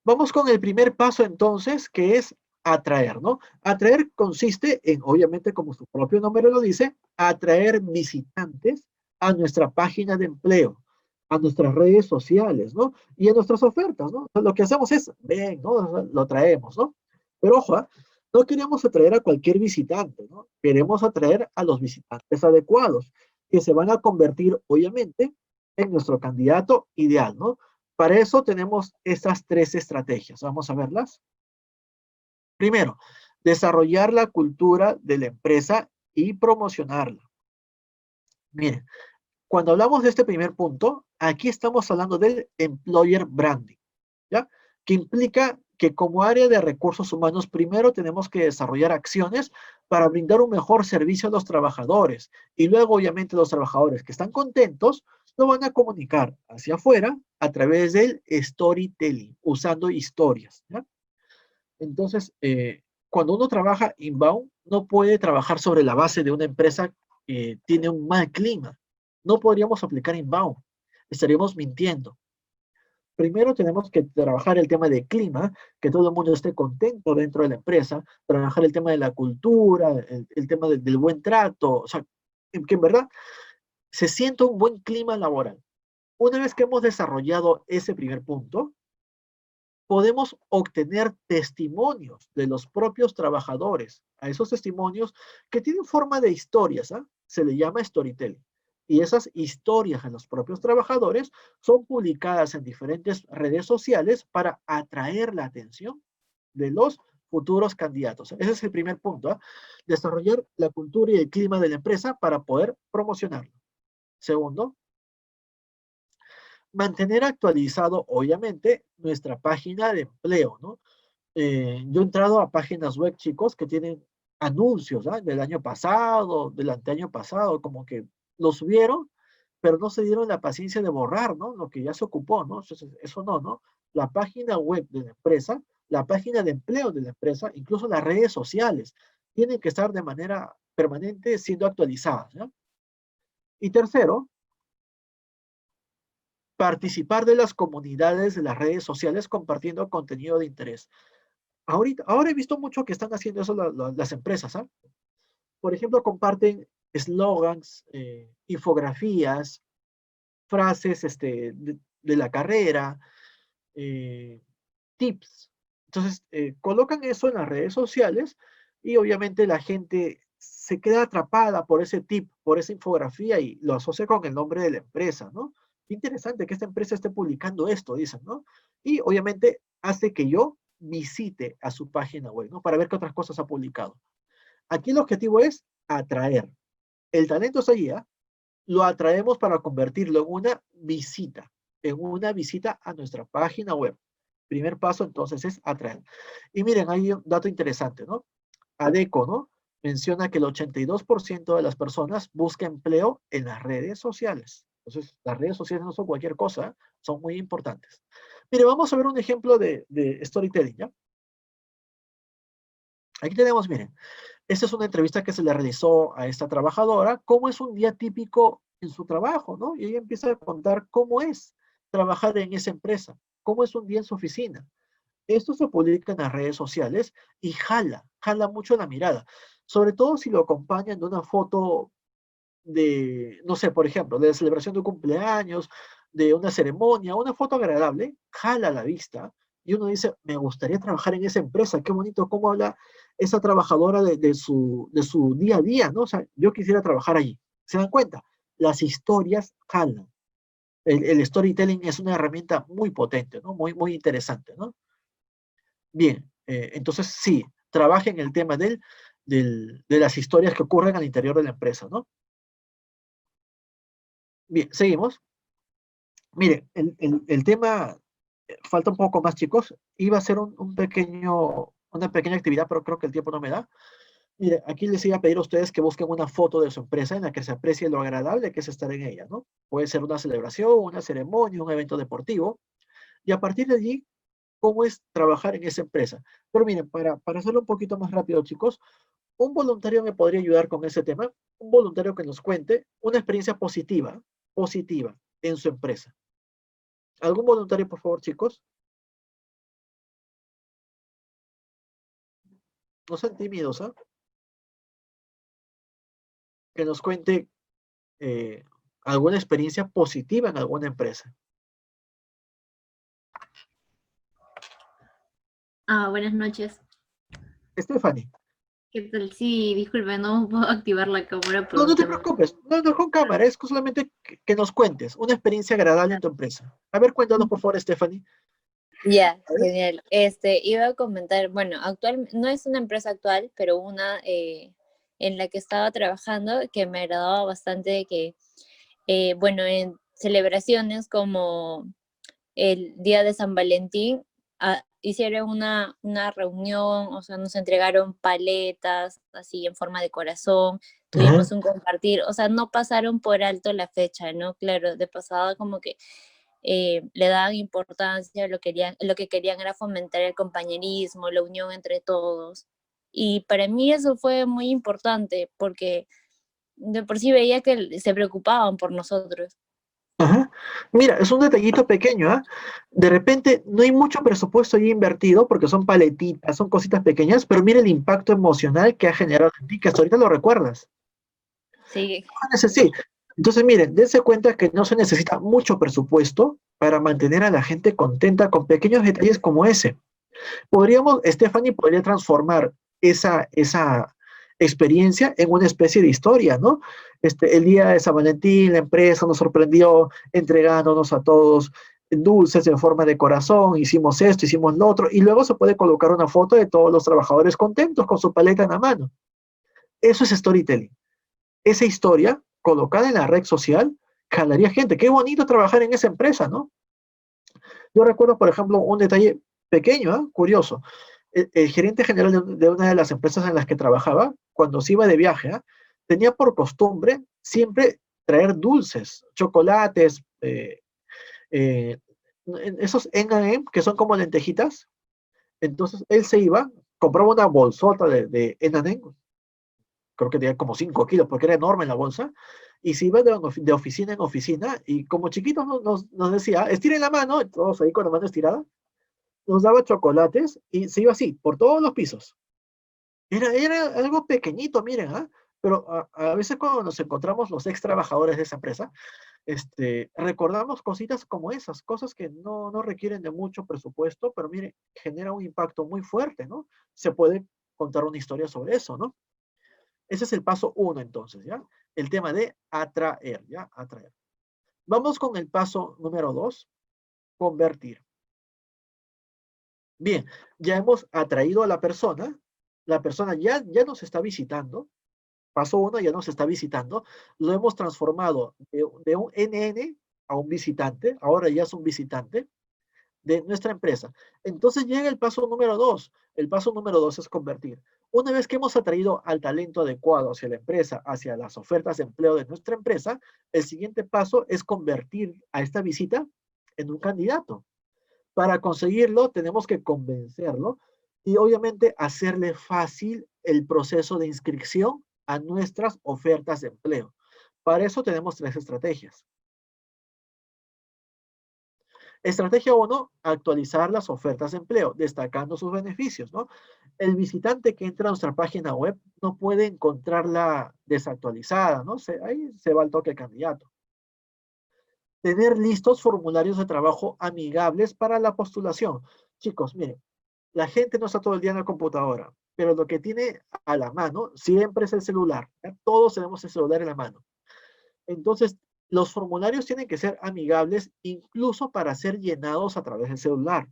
Vamos con el primer paso entonces, que es atraer, ¿no? Atraer consiste en, obviamente, como su propio nombre lo dice, atraer visitantes a nuestra página de empleo, a nuestras redes sociales, ¿no? Y a nuestras ofertas, ¿no? O sea, lo que hacemos es, ven, ¿no? O sea, lo traemos, ¿no? Pero ojo, ¿ah? No queremos atraer a cualquier visitante, ¿no? Queremos atraer a los visitantes adecuados, que se van a convertir, obviamente, en nuestro candidato ideal, ¿no? Para eso tenemos estas tres estrategias. Vamos a verlas. Primero, desarrollar la cultura de la empresa y promocionarla. Miren, cuando hablamos de este primer punto, aquí estamos hablando del employer branding, ¿ya? Que implica que como área de recursos humanos, primero tenemos que desarrollar acciones para brindar un mejor servicio a los trabajadores. Y luego, obviamente, los trabajadores que están contentos lo van a comunicar hacia afuera a través del storytelling, usando historias, ¿ya? Entonces, cuando uno trabaja inbound, no puede trabajar sobre la base de una empresa que tiene un mal clima. No podríamos aplicar inbound. Estaríamos mintiendo. Primero tenemos que trabajar el tema de clima, que todo el mundo esté contento dentro de la empresa, trabajar el tema de la cultura, el tema del buen trato, o sea, que en verdad se sienta un buen clima laboral. Una vez que hemos desarrollado ese primer punto, podemos obtener testimonios de los propios trabajadores. A esos testimonios que tienen forma de historias, ¿ah? Se le llama storytelling. Y esas historias de los propios trabajadores son publicadas en diferentes redes sociales para atraer la atención de los futuros candidatos. Ese es el primer punto, ¿ah? Desarrollar la cultura y el clima de la empresa para poder promocionarlo. Segundo, mantener actualizado, obviamente, nuestra página de empleo, ¿no? Yo he entrado a páginas web, chicos, que tienen anuncios, ¿ah? Del año pasado, del anteaño pasado, como que lo subieron, pero no se dieron la paciencia de borrar, ¿no? Lo que ya se ocupó, ¿no? Eso no, ¿no? La página web de la empresa, la página de empleo de la empresa, incluso las redes sociales, tienen que estar de manera permanente siendo actualizadas, ¿ya? Y tercero, participar de las comunidades de las redes sociales compartiendo contenido de interés. Ahora he visto mucho que están haciendo eso las empresas, ¿ah? Por ejemplo, comparten eslogans, infografías, frases de la carrera, eh, tips. Entonces, colocan eso en las redes sociales y obviamente la gente se queda atrapada por ese tip, por esa infografía y lo asocia con el nombre de la empresa, ¿no? Qué interesante que esta empresa esté publicando esto, dicen, ¿no? Y obviamente hace que yo visite a su página web, ¿no? Para ver qué otras cosas ha publicado. Aquí el objetivo es atraer. El talento está allí, ¿eh? Lo atraemos para convertirlo en una visita a nuestra página web. Primer paso entonces es atraer. Y miren, hay un dato interesante, ¿no? ADECO, ¿no? Menciona que el 82% de las personas busca empleo en las redes sociales. Entonces, las redes sociales no son cualquier cosa, ¿eh? Son muy importantes. Mire, vamos a ver un ejemplo de storytelling, ¿ya? Aquí tenemos, miren, esta es una entrevista que se le realizó a esta trabajadora, cómo es un día típico en su trabajo, ¿no? Y ella empieza a contar cómo es trabajar en esa empresa, cómo es un día en su oficina. Esto se publica en las redes sociales y jala mucho la mirada, sobre todo si lo acompañan de una foto de, no sé, por ejemplo, de la celebración de un cumpleaños, de una ceremonia, una foto agradable, jala la vista y uno dice, me gustaría trabajar en esa empresa, qué bonito cómo habla esa trabajadora de su día a día, ¿no? O sea, yo quisiera trabajar allí. ¿Se dan cuenta? Las historias jalan. El storytelling es una herramienta muy potente, ¿no? Muy interesante, ¿no? Bien, entonces sí, trabaja en el tema de las historias que ocurren al interior de la empresa, ¿no? Bien, seguimos. Mire, el tema, falta un poco más, chicos. Iba a ser una pequeña actividad, pero creo que el tiempo no me da. Mire, aquí les iba a pedir a ustedes que busquen una foto de su empresa en la que se aprecie lo agradable que es estar en ella, ¿no? Puede ser una celebración, una ceremonia, un evento deportivo, y a partir de allí, cómo es trabajar en esa empresa. Pero miren, para hacerlo un poquito más rápido, chicos, un voluntario me podría ayudar con ese tema, un voluntario que nos cuente una experiencia positiva en su empresa. ¿Algún voluntario, por favor, chicos? No sean tímidos, ¿ah? Que nos cuente eh, alguna experiencia positiva en alguna empresa. Buenas noches. Stephanie. ¿Qué tal? Sí, disculpe, no puedo activar la cámara por No, no un te tema. preocupes, no, no con cámara, es solamente que nos cuentes una experiencia agradable en tu empresa. A ver, cuéntanos, por favor, Stephanie. Ya, A ver. genial. Iba a comentar, bueno, no es una empresa actual, pero una en la que estaba trabajando que me agradaba bastante que, bueno, en celebraciones como el Día de San Valentín, hicieron una reunión, o sea, nos entregaron paletas así en forma de corazón, Ajá, tuvimos un compartir, o sea, no pasaron por alto la fecha, ¿no? Claro, de pasada como que le daban importancia, lo que querían era fomentar el compañerismo, la unión entre todos. Y para mí eso fue muy importante porque de por sí veía que se preocupaban por nosotros. ajá. Mira, es un detallito pequeño, ¿ah? De repente no hay mucho presupuesto ahí invertido porque son paletitas, son cositas pequeñas, pero mira el impacto emocional que ha generado en ti, que hasta ahorita lo recuerdas. Sí, Sí. Entonces, miren, dense cuenta que no se necesita mucho presupuesto para mantener a la gente contenta con pequeños detalles como ese. Stephanie podría transformar esa experiencia en una especie de historia, ¿no? El día de San Valentín, la empresa nos sorprendió entregándonos a todos dulces en forma de corazón, hicimos esto, hicimos lo otro, y luego se puede colocar una foto de todos los trabajadores contentos con su paleta en la mano. Eso es storytelling. Esa historia colocada en la red social jalaría gente. Qué bonito trabajar en esa empresa, ¿no? Yo recuerdo, por ejemplo, un detalle pequeño, ¿eh? Curioso. El gerente general de una de las empresas en las que trabajaba, cuando se iba de viaje, ¿eh? Tenía por costumbre siempre traer dulces, chocolates, esos M&M que son como lentejitas. Entonces él se iba, compraba una bolsota de M&M, creo que tenía como 5 kilos porque era enorme la bolsa, y se iba de oficina en oficina y como chiquitos nos decía, estiren la mano, y todos ahí con la mano estirada, nos daba chocolates y se iba así, por todos los pisos. Era algo pequeñito, miren, ¿ah? Pero a veces cuando nos encontramos los ex trabajadores de esa empresa, recordamos cositas como esas, cosas que no requieren de mucho presupuesto, pero mire, genera un impacto muy fuerte, ¿no? Se puede contar una historia sobre eso, ¿no? Ese es el paso uno, entonces, ¿ya? El tema de atraer, ¿ya? Atraer. Vamos con el paso número dos, convertir. Bien, ya hemos atraído a la persona ya nos está visitando, paso uno ya nos está visitando, lo hemos transformado de un NN a un visitante, ahora ya es un visitante de nuestra empresa. Entonces llega el paso número dos. El paso número dos es convertir. Una vez que hemos atraído al talento adecuado hacia la empresa, hacia las ofertas de empleo de nuestra empresa, el siguiente paso es convertir a esta visita en un candidato. Para conseguirlo, tenemos que convencerlo y obviamente hacerle fácil el proceso de inscripción a nuestras ofertas de empleo. Para eso tenemos tres estrategias. Estrategia 1, actualizar las ofertas de empleo, destacando sus beneficios, ¿no? El visitante que entra a nuestra página web no puede encontrarla desactualizada, ¿no? Ahí se va el toque candidato. Tener listos formularios de trabajo amigables para la postulación. Chicos, miren, la gente no está todo el día en la computadora, pero lo que tiene a la mano siempre es el celular. ¿Ya? Todos tenemos el celular en la mano. Entonces, los formularios tienen que ser amigables incluso para ser llenados a través del celular,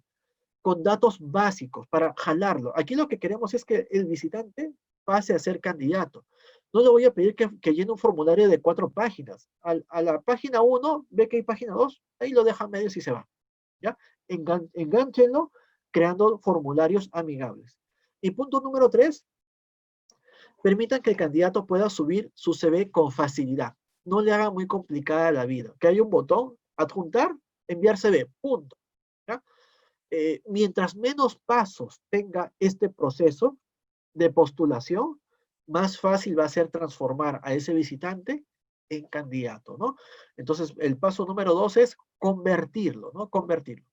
con datos básicos para jalarlo. Aquí lo que queremos es que el visitante pase a ser candidato. No le voy a pedir que llene un formulario de 4 páginas. A la página 1, ve que hay página 2, ahí lo deja a medios y se va. ¿Ya? Enganchenlo creando formularios amigables. Y punto número 3, permitan que el candidato pueda subir su CV con facilidad. No le haga muy complicada la vida. Que haya un botón, adjuntar, enviar CV, punto. ¿Ya? Mientras menos pasos tenga este proceso de postulación, más fácil va a ser transformar a ese visitante en candidato, ¿no? Entonces, el paso número 2 es convertirlo, ¿no? Convertirlo.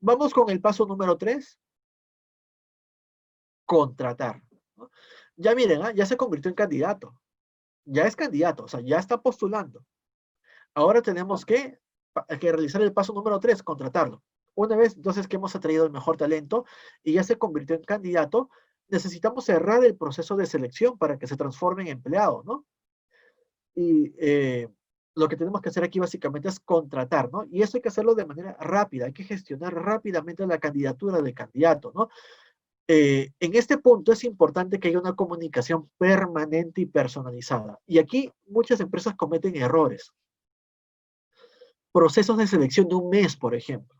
Vamos con el paso número 3, contratar, ¿no? Ya miren, ya se convirtió en candidato. Ya es candidato, o sea, ya está postulando. Ahora tenemos que realizar el paso número 3, contratarlo. Una vez entonces que hemos atraído el mejor talento y ya se convirtió en candidato, necesitamos cerrar el proceso de selección para que se transforme en empleado, ¿no? Y lo que tenemos que hacer aquí básicamente es contratar, ¿no? Y eso hay que hacerlo de manera rápida, hay que gestionar rápidamente la candidatura del candidato, ¿no? En este punto es importante que haya una comunicación permanente y personalizada. Y aquí muchas empresas cometen errores. Procesos de selección de un mes, por ejemplo.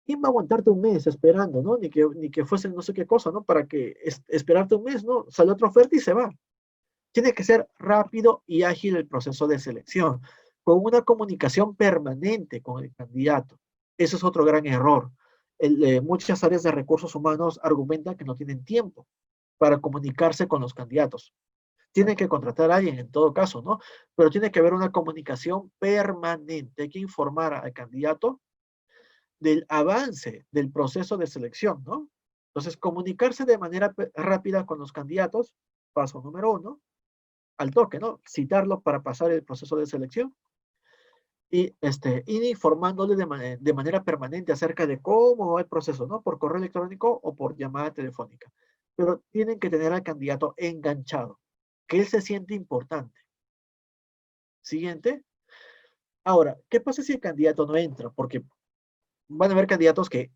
¿Quién va a aguantarte un mes esperando, no? Ni que fuese no sé qué cosa, ¿no? Para que esperarte un mes, ¿no? Sale otra oferta y se va. Tiene que ser rápido y ágil el proceso de selección, con una comunicación permanente con el candidato. Eso es otro gran error. Muchas áreas de recursos humanos argumentan que no tienen tiempo para comunicarse con los candidatos. Tienen que contratar a alguien en todo caso, ¿no? Pero tiene que haber una comunicación permanente. Hay que informar al candidato del avance del proceso de selección, ¿no? Entonces, comunicarse de manera rápida con los candidatos, paso número 1, al toque, ¿no? Citarlo para pasar el proceso de selección y ir informándole de manera permanente acerca de cómo va el proceso, ¿no? Por correo electrónico o por llamada telefónica. Pero tienen que tener al candidato enganchado, que él se siente importante. Siguiente. Ahora, ¿qué pasa si el candidato no entra? Porque van a haber candidatos que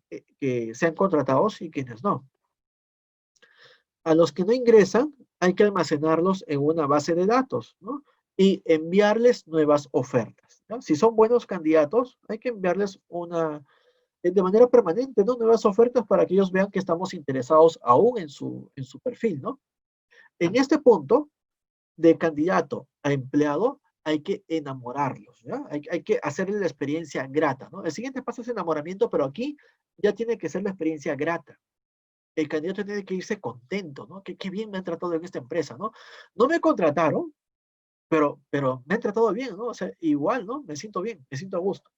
sean contratados y quienes no. A los que no ingresan, hay que almacenarlos en una base de datos, ¿no? Y enviarles nuevas ofertas, ¿no? Si son buenos candidatos, hay que enviarles de manera permanente, ¿no? Nuevas ofertas para que ellos vean que estamos interesados aún en su perfil, ¿no? En este punto, de candidato a empleado, hay que enamorarlos, ¿ya? Hay que hacerle la experiencia grata, ¿no? El siguiente paso es enamoramiento, pero aquí ya tiene que ser la experiencia grata. El candidato tiene que irse contento, ¿no? Qué bien me han tratado en esta empresa, ¿no? No me contrataron, pero me han tratado bien, ¿no? O sea, igual, ¿no? Me siento bien, me siento a gusto.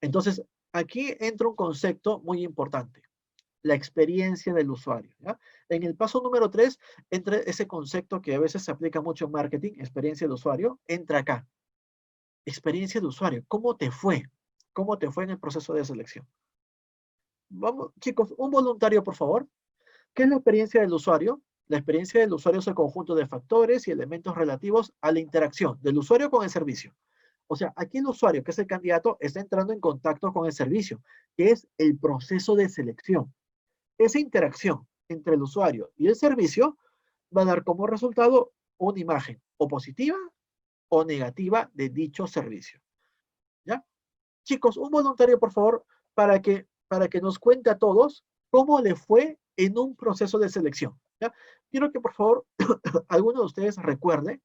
Entonces, aquí entra un concepto muy importante, la experiencia del usuario, ¿ya? En el paso número 3, entra ese concepto que a veces se aplica mucho en marketing, experiencia de usuario, entra acá. Experiencia de usuario, ¿cómo te fue? ¿Cómo te fue en el proceso de selección? Vamos, chicos, un voluntario, por favor. ¿Qué es la experiencia del usuario? La experiencia del usuario es el conjunto de factores y elementos relativos a la interacción del usuario con el servicio. O sea, aquí el usuario, que es el candidato, está entrando en contacto con el servicio, que es el proceso de selección. Esa interacción entre el usuario y el servicio va a dar como resultado una imagen o positiva o negativa de dicho servicio. ¿Ya? Chicos, un voluntario, por favor, para que nos cuente a todos cómo le fue en un proceso de selección. ¿Ya? Quiero que, por favor, alguno de ustedes recuerde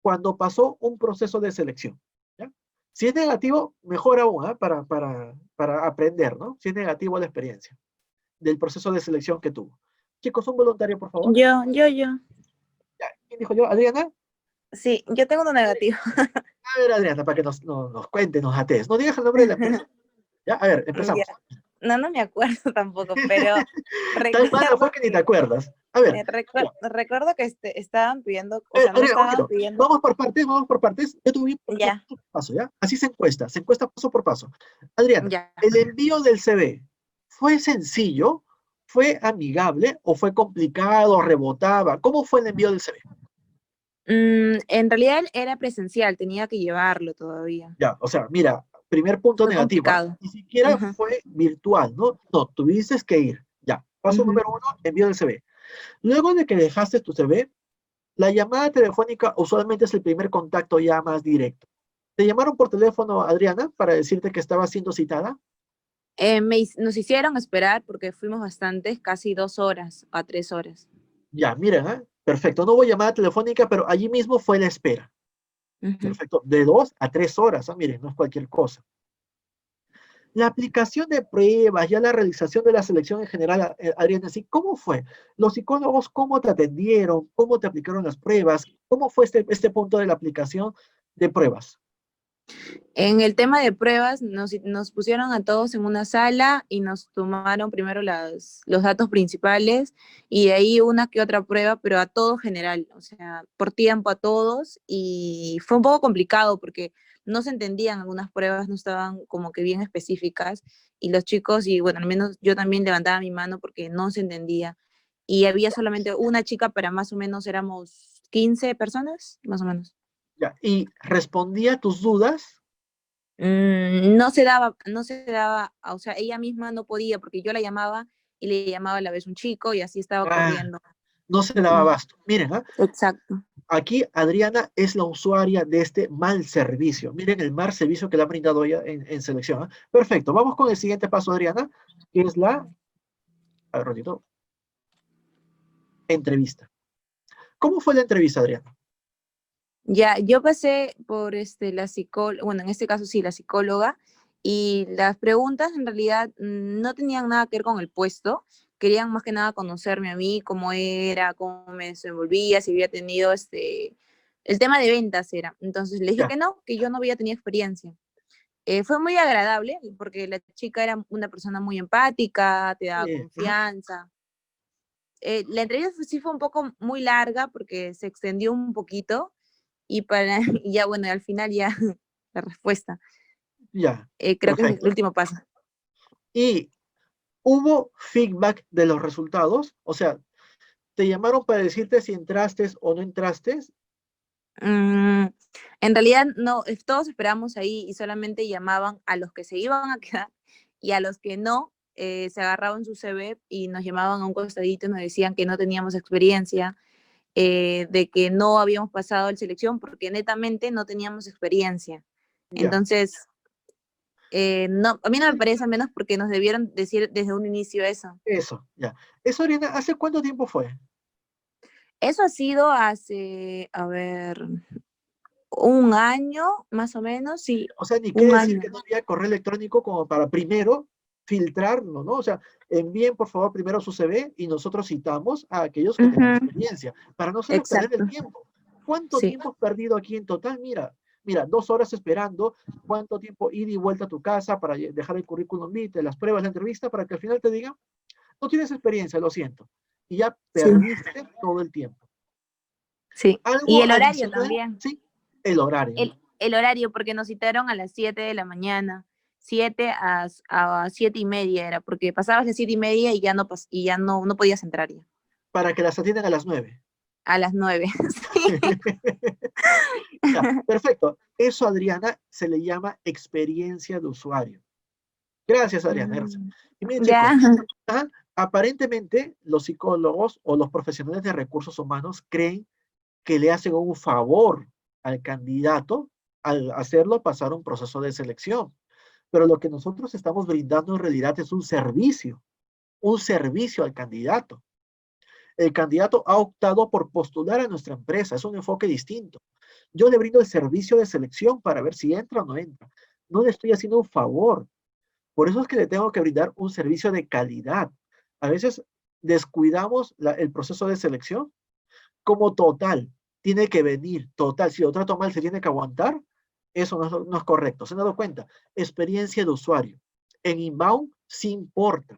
cuando pasó un proceso de selección. ¿Ya? Si es negativo, mejor aún, ¿eh? Para aprender, ¿no? Si es negativo la experiencia del proceso de selección que tuvo. Chicos, un voluntario, por favor. Yo. Ya, ¿quién dijo yo? ¿Adriana? Sí, yo tengo uno negativo. A ver, Adriana, para que nos cuente, nos atees. No digas el nombre de la empresa. Ya, a ver, empezamos. Ya. No me acuerdo tampoco, pero Tan mala fue que ni te acuerdas. A ver. recuerdo que estaban pidiendo, o sea, no Adriana, estaban pidiendo. vamos por partes. Yo te voy Ya. paso por paso, ¿ya? Así se encuesta paso por paso. Adriana, Ya. ¿el envío del CV fue sencillo, fue amigable o fue complicado, rebotaba? ¿Cómo fue el envío del CV? En realidad era presencial, tenía que llevarlo todavía. Ya, o sea, mira, primer punto Fue negativo. complicado. Ni siquiera Ujú. fue virtual, ¿no? No, tuviste que ir. Ya, paso Ujú. número 1, envío del CV. Luego de que dejaste tu CV, La llamada telefónica usualmente es el primer contacto ya más directo. ¿Te llamaron por teléfono, Adriana, para decirte que estaba siendo citada? Nos hicieron esperar porque fuimos bastantes, casi 2 horas a 3 horas. Ya, miren, perfecto. No hubo llamada telefónica, pero allí mismo fue la espera. Ujú. Perfecto. De 2 a 3 horas, miren, no es cualquier cosa. La aplicación de pruebas, ya la realización de la selección en general, Adriana, ¿sí? ¿Cómo fue? Los psicólogos, ¿cómo te atendieron? ¿Cómo te aplicaron las pruebas? ¿Cómo fue este punto de la aplicación de pruebas? En el tema de pruebas, nos pusieron a todos en una sala y nos tomaron primero los datos principales y de ahí una que otra prueba, pero a todo general, o sea, por tiempo a todos, y fue un poco complicado porque no se entendían algunas pruebas, no estaban como que bien específicas, y los chicos, y bueno, al menos yo también levantaba mi mano porque no se entendía, y había solamente una chica para más o menos éramos 15 personas, más o menos. Ya, ¿y respondía a tus dudas? No se daba, o sea, ella misma no podía porque yo la llamaba y le llamaba a la vez un chico y así estaba Ah, corriendo. no se daba Mm, abasto. Miren, Exacto. aquí Adriana es la usuaria de este mal servicio. Miren el mal servicio que le ha brindado ella en selección. Perfecto, vamos con el siguiente paso, Adriana, que es la, a ver, ratito, entrevista. ¿Cómo fue la entrevista, Adriana? Ya, yo pasé por la psicóloga, bueno, en este caso sí, la psicóloga, y las preguntas en realidad no tenían nada que ver con el puesto, querían más que nada conocerme a mí, cómo era, cómo me desenvolvía, si había tenido el tema de ventas era. Entonces le dije Ya, que no, que yo no había tenido experiencia. Fue muy agradable porque la chica era una persona muy empática, te daba ajá, confianza. La entrevista sí fue un poco muy larga porque se extendió un poquito y ya bueno, al final ya la respuesta. ya, Creo que es el perfecto. último paso. ¿Y hubo feedback de los resultados? O sea, ¿te llamaron para decirte si entraste o no entraste? Mm, en realidad no, todos esperamos ahí y solamente llamaban a los que se iban a quedar y a los que no, se agarraban su CV y nos llamaban a un costadito y nos decían que no teníamos experiencia, de que no habíamos pasado la selección porque netamente no teníamos experiencia. Ya, Entonces, no, a mí no me parece al menos porque nos debieron decir desde un inicio eso. eso, ya. Eso, Ariana, ¿hace cuánto tiempo fue? Eso ha sido hace, a ver, un año más o menos, sí, O sea, ni qué un decir año. que no había correo electrónico como para primero filtrarlo, ¿no? O sea, envíen por favor primero su CV y nosotros citamos a aquellos que tengan Ujú, experiencia, para no solo perder el exacto, tiempo. ¿Cuánto sí. tiempo has perdido aquí en total? Mira, 2 horas esperando, cuánto tiempo ida y vuelta a tu casa para dejar el currículum vitae, las pruebas, la entrevista, para que al final te digan, no tienes experiencia, lo siento. Y ya Sí, perdiste todo el tiempo. sí. Y Algo el horario adicional, también. sí, el horario. El horario, porque nos citaron a las 7 de la mañana, 7 a 7:30 era, porque pasabas las 7:30 y ya no podías entrar ya, Para que las atiendan a las 9. a las 9. Sí. Ya, perfecto. Eso, Adriana, se le llama experiencia de usuario. Gracias, Adriana. Gracias. Mm, Y miren, ya, chicos, aparentemente los psicólogos o los profesionales de recursos humanos creen que le hacen un favor al candidato al hacerlo pasar un proceso de selección. Pero lo que nosotros estamos brindando en realidad es un servicio al candidato. El candidato ha optado por postular a nuestra empresa, es un enfoque distinto. Yo le brindo el servicio de selección para ver si entra o no entra. No le estoy haciendo un favor. Por eso es que le tengo que brindar un servicio de calidad. A veces descuidamos el proceso de selección como total. Tiene que venir total. Si lo trato mal, se tiene que aguantar. Eso no es correcto. ¿Se han dado cuenta? Experiencia de usuario. En inbound sí importa.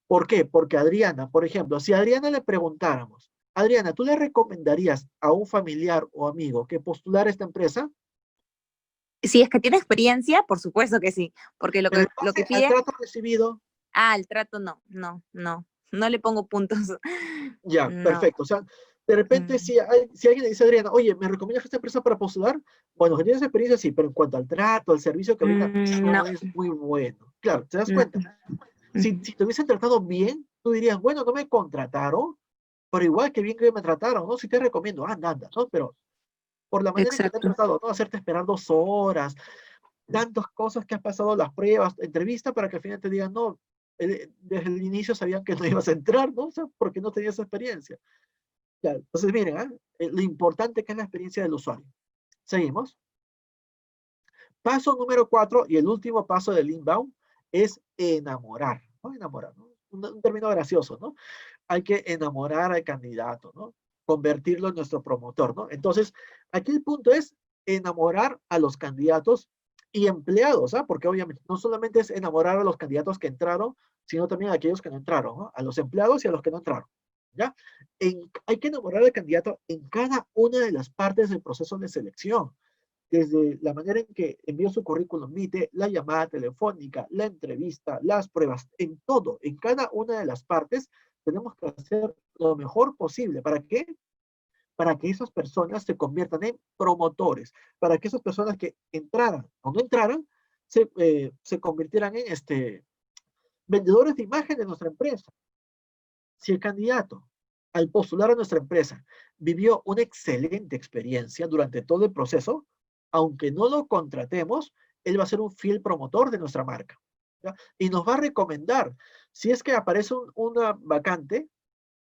¿Por qué? Porque Adriana, por ejemplo, si a Adriana le preguntáramos, Adriana, ¿tú le recomendarías a un familiar o amigo que postulara esta empresa? si es que tiene experiencia, por supuesto que sí, porque lo Pero que, en lo que base al piden, trato recibido, el trato no le pongo puntos, ya, no. perfecto. O sea, de repente, Mm, si alguien le dice a Adriana, oye, ¿me recomiendas esta empresa para postular? Bueno, si tienes experiencia, sí, pero en cuanto al trato, al servicio que brinda, no. no es muy bueno. Claro, ¿te das No. cuenta? Si Ujú. te hubiesen tratado bien, tú dirías, bueno, no me contrataron, pero igual que bien que me trataron, ¿no? Si te recomiendo, anda, anda, ¿no? Pero por la manera en que te han Exacto. tratado, ¿no? Hacerte esperar 2 horas, tantas cosas que has pasado, las pruebas, entrevista, para que al final te digan, no, desde el inicio sabían que no ibas a entrar, ¿no? O sea, porque no tenías experiencia. Ya, entonces, miren, ¿ah? Lo importante que es la experiencia del usuario. Seguimos. Paso número 4 y el último paso del inbound es enamorar, ¿no? Enamorar, ¿no? Un término gracioso, ¿no? Hay que enamorar al candidato, ¿no? Convertirlo en nuestro promotor, ¿no? Entonces, aquí el punto es enamorar a los candidatos y empleados, ¿ah? Porque obviamente no solamente es enamorar a los candidatos que entraron, sino también a aquellos que no entraron, ¿no? A los empleados y a los que no entraron, ¿ya? Hay que enamorar al candidato en cada una de las partes del proceso de selección, desde la manera en que envió su currículum vitae, la llamada telefónica, la entrevista, las pruebas, en todo, en cada una de las partes, tenemos que hacer lo mejor posible. ¿Para qué? Para que esas personas se conviertan en promotores, para que esas personas que entraran o no entraran, se convirtieran en vendedores de imagen de nuestra empresa. Si el candidato, al postular a nuestra empresa, vivió una excelente experiencia durante todo el proceso, aunque no lo contratemos, él va a ser un fiel promotor de nuestra marca, ¿ya? Y nos va a recomendar. Si es que aparece una vacante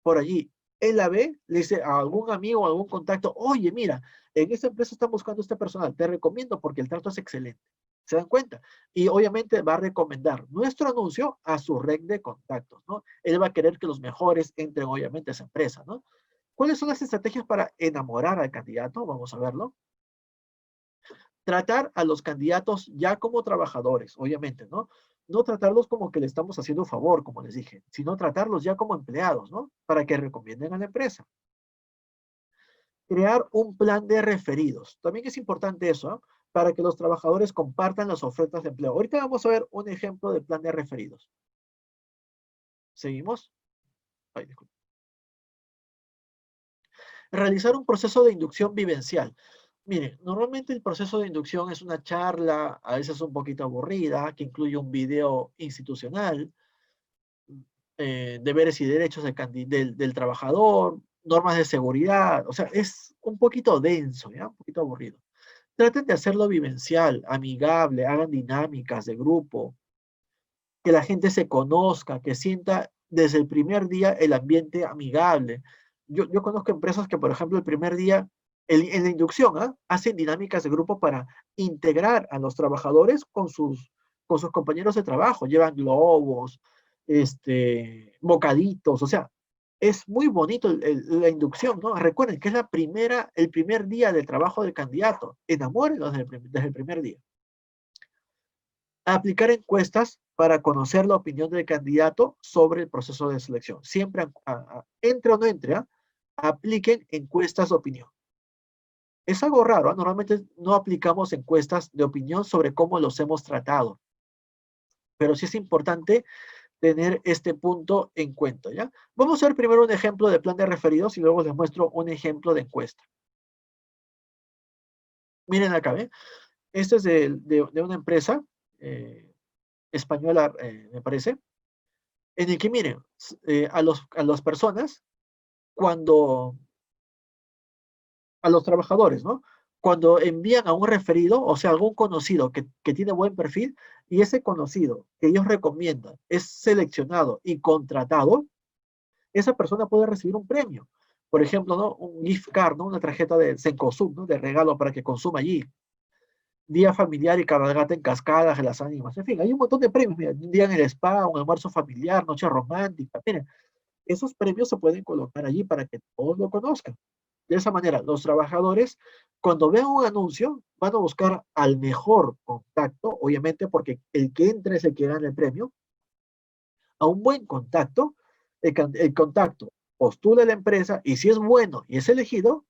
por allí, él la ve, le dice a algún amigo o algún contacto, oye, mira, en esta empresa están buscando este personal, te recomiendo porque el trato es excelente. ¿Se dan cuenta? Y obviamente va a recomendar nuestro anuncio a su red de contactos, ¿no? Él va a querer que los mejores entren obviamente a esa empresa, ¿no? ¿Cuáles son las estrategias para enamorar al candidato? Vamos a verlo. Tratar a los candidatos ya como trabajadores, obviamente, ¿no? No tratarlos como que le estamos haciendo un favor, como les dije, sino tratarlos ya como empleados, ¿no? Para que recomienden a la empresa. Crear un plan de referidos. También es importante eso, ¿eh? Para que los trabajadores compartan las ofertas de empleo. Ahorita vamos a ver un ejemplo de plan de referidos. ¿Seguimos? Ay, disculpe. Realizar un proceso de inducción vivencial. Mire, normalmente el proceso de inducción es una charla, a veces un poquito aburrida, que incluye un video institucional, deberes y derechos del trabajador, normas de seguridad, o sea, es un poquito denso, ¿ya? Un poquito aburrido. Traten de hacerlo vivencial, amigable, hagan dinámicas de grupo, que la gente se conozca, que sienta desde el primer día el ambiente amigable. Yo conozco empresas que, por ejemplo, el primer día, en la inducción, ¿ah? Hacen dinámicas de grupo para integrar a los trabajadores con sus compañeros de trabajo. Llevan globos, bocaditos, o sea, es muy bonito la inducción, ¿no? Recuerden que es el primer día del trabajo del candidato. Enamórenlos desde el primer día. Aplicar encuestas para conocer la opinión del candidato sobre el proceso de selección. Siempre, entre o no entre, apliquen encuestas de opinión. Es algo raro, ¿eh? Normalmente no aplicamos encuestas de opinión sobre cómo los hemos tratado. Pero sí es importante tener este punto en cuenta, ¿ya? Vamos a ver primero un ejemplo de plan de referidos y luego les muestro un ejemplo de encuesta. Miren acá, ¿ven? Este es de una empresa española, me parece, en el que, miren, a las personas, a los trabajadores, ¿no? Cuando envían a un referido, o sea, algún conocido que tiene buen perfil, y ese conocido que ellos recomiendan es seleccionado y contratado, esa persona puede recibir un premio. Por ejemplo, ¿no? Un gift card, ¿no? Una tarjeta de Cencosud, ¿no? De regalo para que consuma allí. Día familiar y cabalgata en cascadas de las ánimas. En fin, hay un montón de premios. Mira, un día en el spa, un almuerzo familiar, noche romántica. Miren, esos premios se pueden colocar allí para que todos lo conozcan. De esa manera, los trabajadores, cuando vean un anuncio, van a buscar al mejor contacto, obviamente porque el que entre es el que gana el premio, a un buen contacto, el contacto postula a la empresa y si es bueno y es elegido,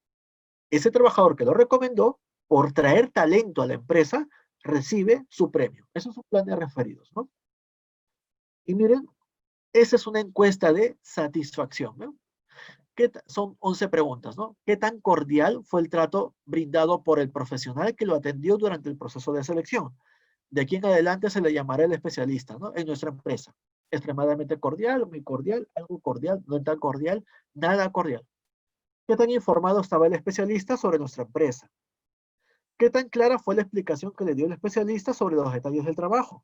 ese trabajador que lo recomendó, por traer talento a la empresa, recibe su premio. Eso es un plan de referidos, ¿no? Y miren, esa es una encuesta de satisfacción, ¿no? Son 11 preguntas, ¿no? ¿Qué tan cordial fue el trato brindado por el profesional que lo atendió durante el proceso de selección? De aquí en adelante se le llamará el especialista, ¿no? En nuestra empresa. extremadamente cordial, muy cordial, algo cordial, no tan cordial, nada cordial. ¿Qué tan informado estaba el especialista sobre nuestra empresa? ¿Qué tan clara fue la explicación que le dio el especialista sobre los detalles del trabajo?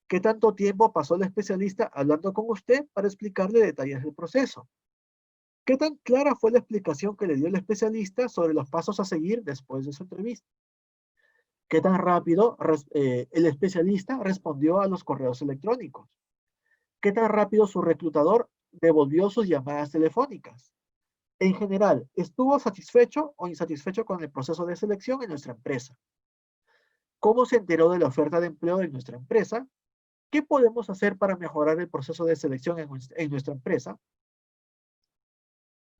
¿Qué tanto tiempo pasó el especialista hablando con usted para explicarle detalles del proceso? ¿Qué tan clara fue la explicación que le dio el especialista sobre los pasos a seguir después de su entrevista? ¿Qué tan rápido el especialista respondió a los correos electrónicos? ¿Qué tan rápido su reclutador devolvió sus llamadas telefónicas? En general, ¿estuvo satisfecho o insatisfecho con el proceso de selección en nuestra empresa? ¿Cómo se enteró de la oferta de empleo de nuestra empresa? ¿Qué podemos hacer para mejorar el proceso de selección en nuestra empresa?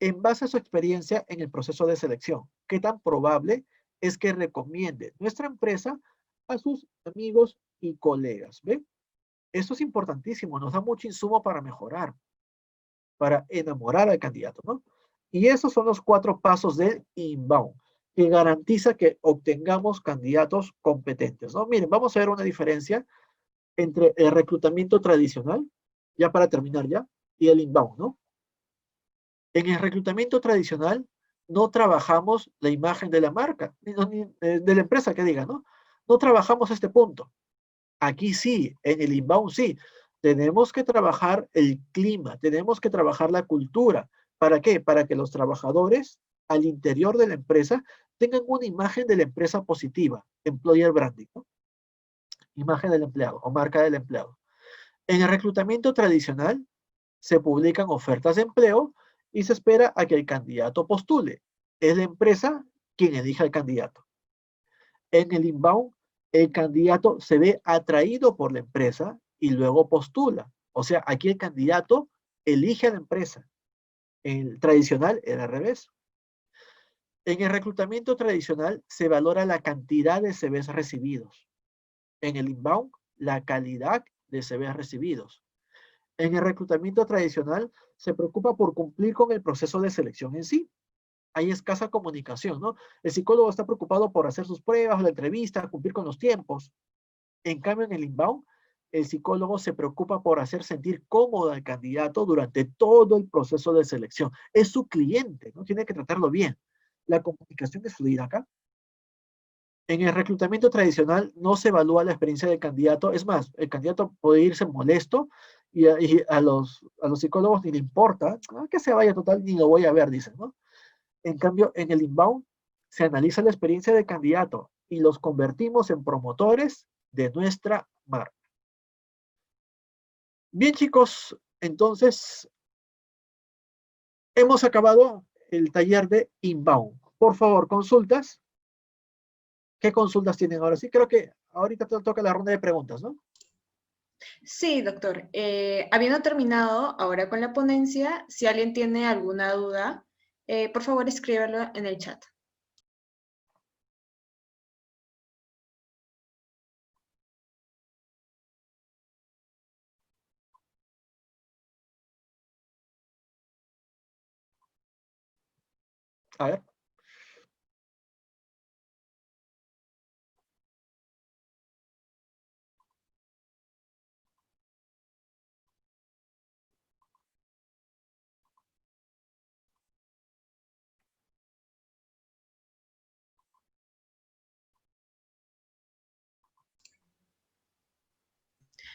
En base a su experiencia en el proceso de selección, ¿qué tan probable es que recomiende nuestra empresa a sus amigos y colegas? ¿Ve? Esto es importantísimo, nos da mucho insumo para mejorar, para enamorar al candidato, ¿no? Y esos son los 4 pasos del inbound, que garantiza que obtengamos candidatos competentes, ¿no? Miren, vamos a ver una diferencia entre el reclutamiento tradicional, ya para terminar ya, y el inbound, ¿no? En el reclutamiento tradicional no trabajamos la imagen de la marca, ni de la empresa que diga, ¿no? No trabajamos este punto. Aquí sí, en el inbound sí. Tenemos que trabajar el clima, tenemos que trabajar la cultura. ¿Para qué? Para que los trabajadores al interior de la empresa tengan una imagen de la empresa positiva, employer branding, ¿no? Imagen del empleado o marca del empleado. En el reclutamiento tradicional se publican ofertas de empleo y se espera a que el candidato postule. Es la empresa quien elige al candidato. En el inbound, el candidato se ve atraído por la empresa y luego postula. O sea, aquí el candidato elige a la empresa. En el tradicional era al revés. En el reclutamiento tradicional se valora la cantidad de CVs recibidos. En el inbound, la calidad de CVs recibidos. En el reclutamiento tradicional se preocupa por cumplir con el proceso de selección en sí. Hay escasa comunicación, ¿no? El psicólogo está preocupado por hacer sus pruebas, la entrevista, cumplir con los tiempos. En cambio, en el inbound, el psicólogo se preocupa por hacer sentir cómodo al candidato durante todo el proceso de selección. Es su cliente, ¿no? Tiene que tratarlo bien. La comunicación es fluida acá. En el reclutamiento tradicional no se evalúa la experiencia del candidato. Es más, el candidato puede irse molesto y a los psicólogos ni le importa. Que se vaya total, ni lo voy a ver, dicen, ¿no? En cambio, en el inbound se analiza la experiencia del candidato y los convertimos en promotores de nuestra marca. Bien, chicos, entonces hemos acabado el taller de inbound. Por favor, consultas. ¿Qué consultas tienen ahora? Sí, creo que ahorita te toca la ronda de preguntas, ¿no? Sí, doctor. Habiendo terminado ahora con la ponencia, si alguien tiene alguna duda, por favor escríbelo en el chat. A ver.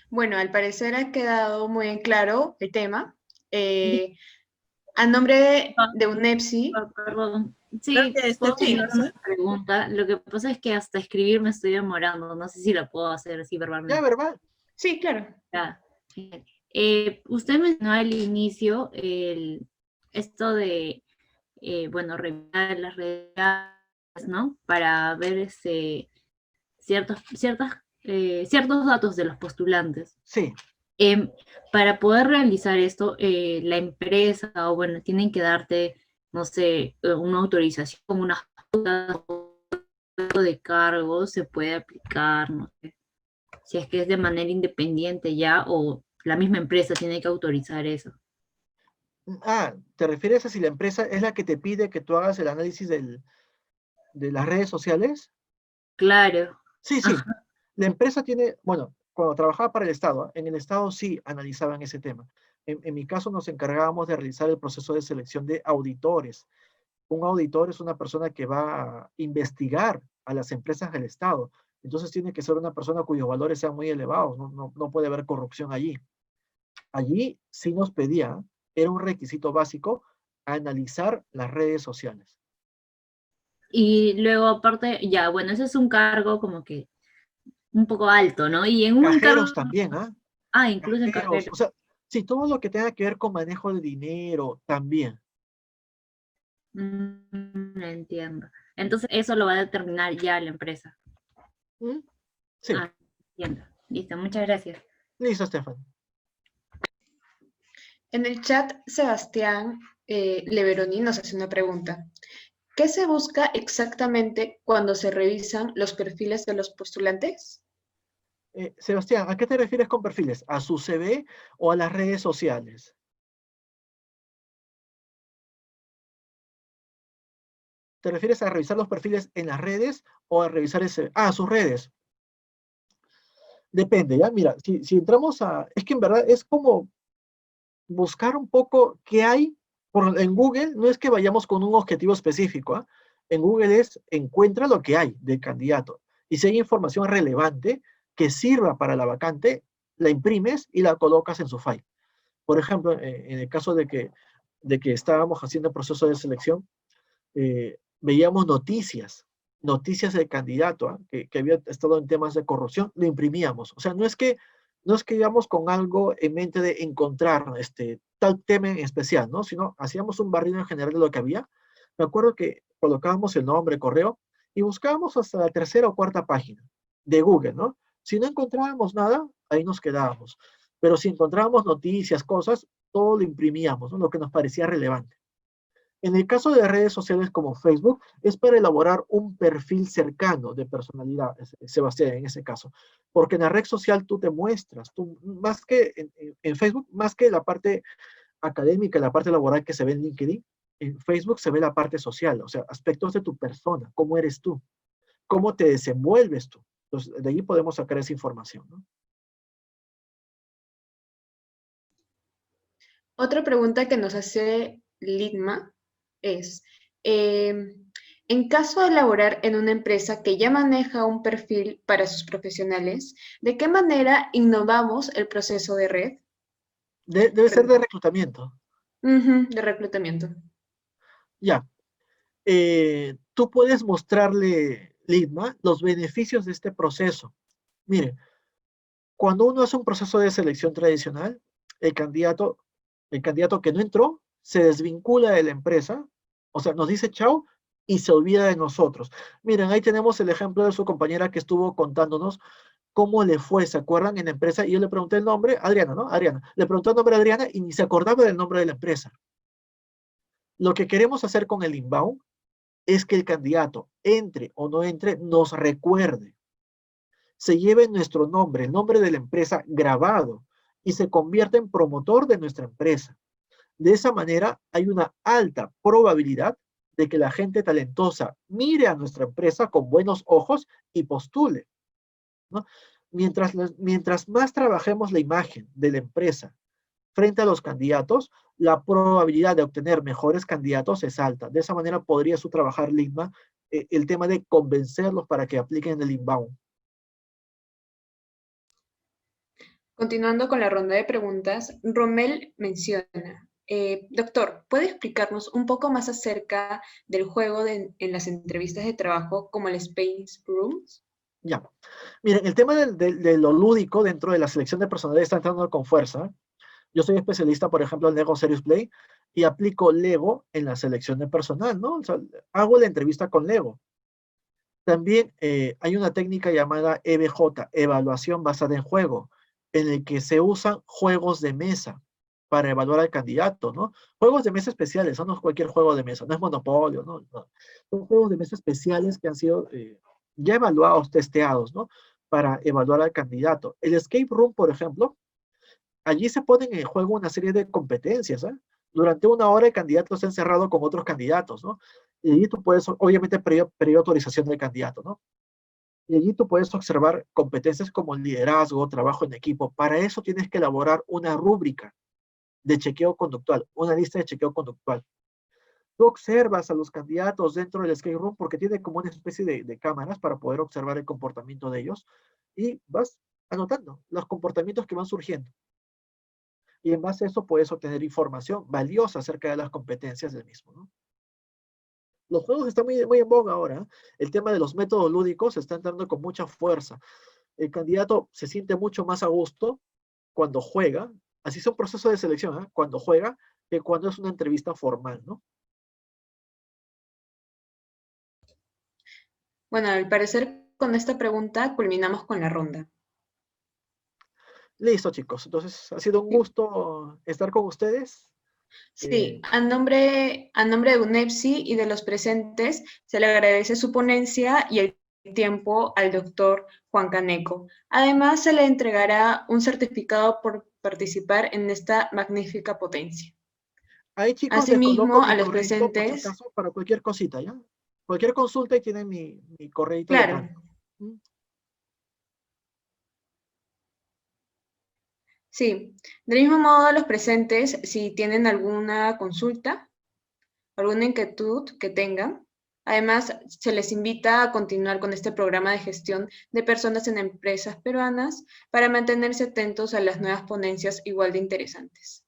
Bueno, al parecer ha quedado muy en claro el tema. A nombre de UNEPSI, Perdón. Creo Sí, que puedo sí, hacer una pregunta. Lo que pasa es que hasta escribir me estoy demorando. No sé si la puedo hacer así Ya, verbalmente. verbal. sí, claro. Ya. Usted mencionó al inicio esto de, bueno, revisar las redes, ¿no? Para ver ciertos datos de los postulantes. Sí. Para poder realizar esto, la empresa, o bueno, tienen que darte, no sé, una autorización, una de cargo se puede aplicar, no sé, si es que es de manera independiente ya, o la misma empresa tiene que autorizar eso. Ah, ¿te refieres a si la empresa es la que te pide que tú hagas el análisis de las redes sociales? Claro. Sí, sí. La empresa tiene, bueno, cuando trabajaba para el Estado, en el Estado sí analizaban ese tema. En mi caso nos encargábamos de realizar el proceso de selección de auditores. Un auditor es una persona que va a investigar a las empresas del Estado. Entonces tiene que ser una persona cuyos valores sean muy elevados, no puede haber corrupción allí. Allí sí nos pedía, era un requisito básico, analizar las redes sociales. Y luego aparte, ya, bueno, ese es un cargo como que un poco alto, ¿no? Y en un encargo, Cajeros también, ¿ah? incluso en Cajeros, carrera. o sea, sí, todo lo que tenga que ver con manejo de dinero también. Entiendo. Entonces eso lo va a determinar ya la empresa. ¿Mm? Sí, Entiendo. Listo, muchas gracias. listo, Estefan. En el chat, Sebastián Leveroni nos hace una pregunta. ¿Qué se busca exactamente cuando se revisan los perfiles de los postulantes? Sebastián, ¿a qué te refieres con perfiles? ¿A su CV o a las redes sociales? ¿Te refieres a revisar los perfiles en las redes o a revisar ese? Sus redes. Depende, ¿ya? Mira, si entramos a... Es que en verdad es como buscar un poco qué hay. En Google no es que vayamos con un objetivo específico, ¿ah? En Google es encuentra lo que hay del candidato. Y si hay información relevante que sirva para la vacante, la imprimes y la colocas en su file. Por ejemplo, en el caso de que estábamos haciendo el proceso de selección, veíamos noticias del candidato, ¿ah? Que había estado en temas de corrupción, lo imprimíamos. O sea, no es que íbamos con algo en mente de encontrar tal tema en especial, ¿no? Sino hacíamos un barrido en general de lo que había. Me acuerdo que colocábamos el nombre, correo, y buscábamos hasta la tercera o cuarta página de Google, ¿no? Si no encontrábamos nada, ahí nos quedábamos. Pero si encontrábamos noticias, cosas, todo lo imprimíamos, ¿no? Lo que nos parecía relevante. En el caso de redes sociales como Facebook, es para elaborar un perfil cercano de personalidad, Sebastián, en ese caso. Porque en la red social tú te muestras, tú, más que en Facebook, más que la parte académica, la parte laboral que se ve en LinkedIn, en Facebook se ve la parte social, o sea, aspectos de tu persona, cómo eres tú, cómo te desenvuelves tú. Entonces, de ahí podemos sacar esa información, ¿no? Otra pregunta que nos hace Lidma es, en caso de laborar en una empresa que ya maneja un perfil para sus profesionales, ¿de qué manera innovamos el proceso de red? Debe ser de reclutamiento. De reclutamiento. Ya. Tú puedes mostrarle, Lidma, los beneficios de este proceso. Mire, cuando uno hace un proceso de selección tradicional, el candidato que no entró se desvincula de la empresa, o sea, nos dice chao y se olvida de nosotros. Miren, ahí tenemos el ejemplo de su compañera que estuvo contándonos cómo le fue, ¿se acuerdan? En la empresa, y yo le pregunté el nombre, Adriana, ¿no? Adriana. Le pregunté el nombre a Adriana y ni se acordaba del nombre de la empresa. Lo que queremos hacer con el inbound es que el candidato, entre o no entre, nos recuerde, se lleve nuestro nombre, el nombre de la empresa grabado y se convierta en promotor de nuestra empresa. De esa manera hay una alta probabilidad de que la gente talentosa mire a nuestra empresa con buenos ojos y postule, ¿no? Mientras más trabajemos la imagen de la empresa frente a los candidatos, la probabilidad de obtener mejores candidatos es alta. De esa manera podría su trabajar Ligma el tema de convencerlos para que apliquen el inbound. Continuando con la ronda de preguntas, Romel menciona, doctor, ¿puede explicarnos un poco más acerca del juego en las entrevistas de trabajo como el Space Rooms? Ya. Miren, el tema de lo lúdico dentro de la selección de personal está entrando con fuerza. Yo soy especialista, por ejemplo, en Lego Serious Play y aplico Lego en la selección de personal, ¿no? O sea, hago la entrevista con Lego. También hay una técnica llamada EBJ, Evaluación Basada en Juego, en el que se usan juegos de mesa para evaluar al candidato, ¿no? Juegos de mesa especiales, ¿no? No es cualquier juego de mesa, no es Monopolio, ¿no? No. Son juegos de mesa especiales que han sido ya evaluados, testeados, ¿no? Para evaluar al candidato. El Escape Room, por ejemplo, allí se ponen en juego una serie de competencias, ¿eh? Durante una hora el candidato está encerrado con otros candidatos, ¿no? Y allí tú puedes, obviamente, previa autorización del candidato, ¿no? Y allí tú puedes observar competencias como liderazgo, trabajo en equipo. Para eso tienes que elaborar una rúbrica de chequeo conductual, una lista de chequeo conductual. Tú observas a los candidatos dentro del escape room porque tiene como una especie de cámaras para poder observar el comportamiento de ellos y vas anotando los comportamientos que van surgiendo. Y en base a eso puedes obtener información valiosa acerca de las competencias del mismo, ¿no? Los juegos están muy en boga ahora, ¿eh? El tema de los métodos lúdicos se está entrando con mucha fuerza. El candidato se siente mucho más a gusto cuando juega, así es un proceso de selección, ¿eh? Cuando juega, que cuando es una entrevista formal, ¿no? Bueno, al parecer con esta pregunta culminamos con la ronda. Listo, chicos. Entonces, ha sido un gusto estar con ustedes. Sí, a nombre de UNEPSI y de los presentes, se le agradece su ponencia y el tiempo al doctor Juan Caneco. Además, se le entregará un certificado por participar en esta magnífica potencia. Ahí, chicos, les coloco Asimismo, mi a los correíto por si presentes, acaso para cualquier cosita, ¿ya? Cualquier consulta y tienen mi correíto claro, electrónico. ¿Mm? sí. Del mismo modo, a los presentes, si tienen alguna consulta, alguna inquietud que tengan. Además, se les invita a continuar con este programa de gestión de personas en empresas peruanas para mantenerse atentos a las nuevas ponencias igual de interesantes.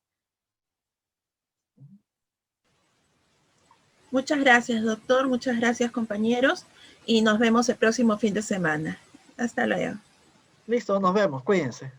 Muchas gracias, doctor. Muchas gracias, compañeros. Y nos vemos el próximo fin de semana. Hasta luego. Listo, nos vemos. Cuídense.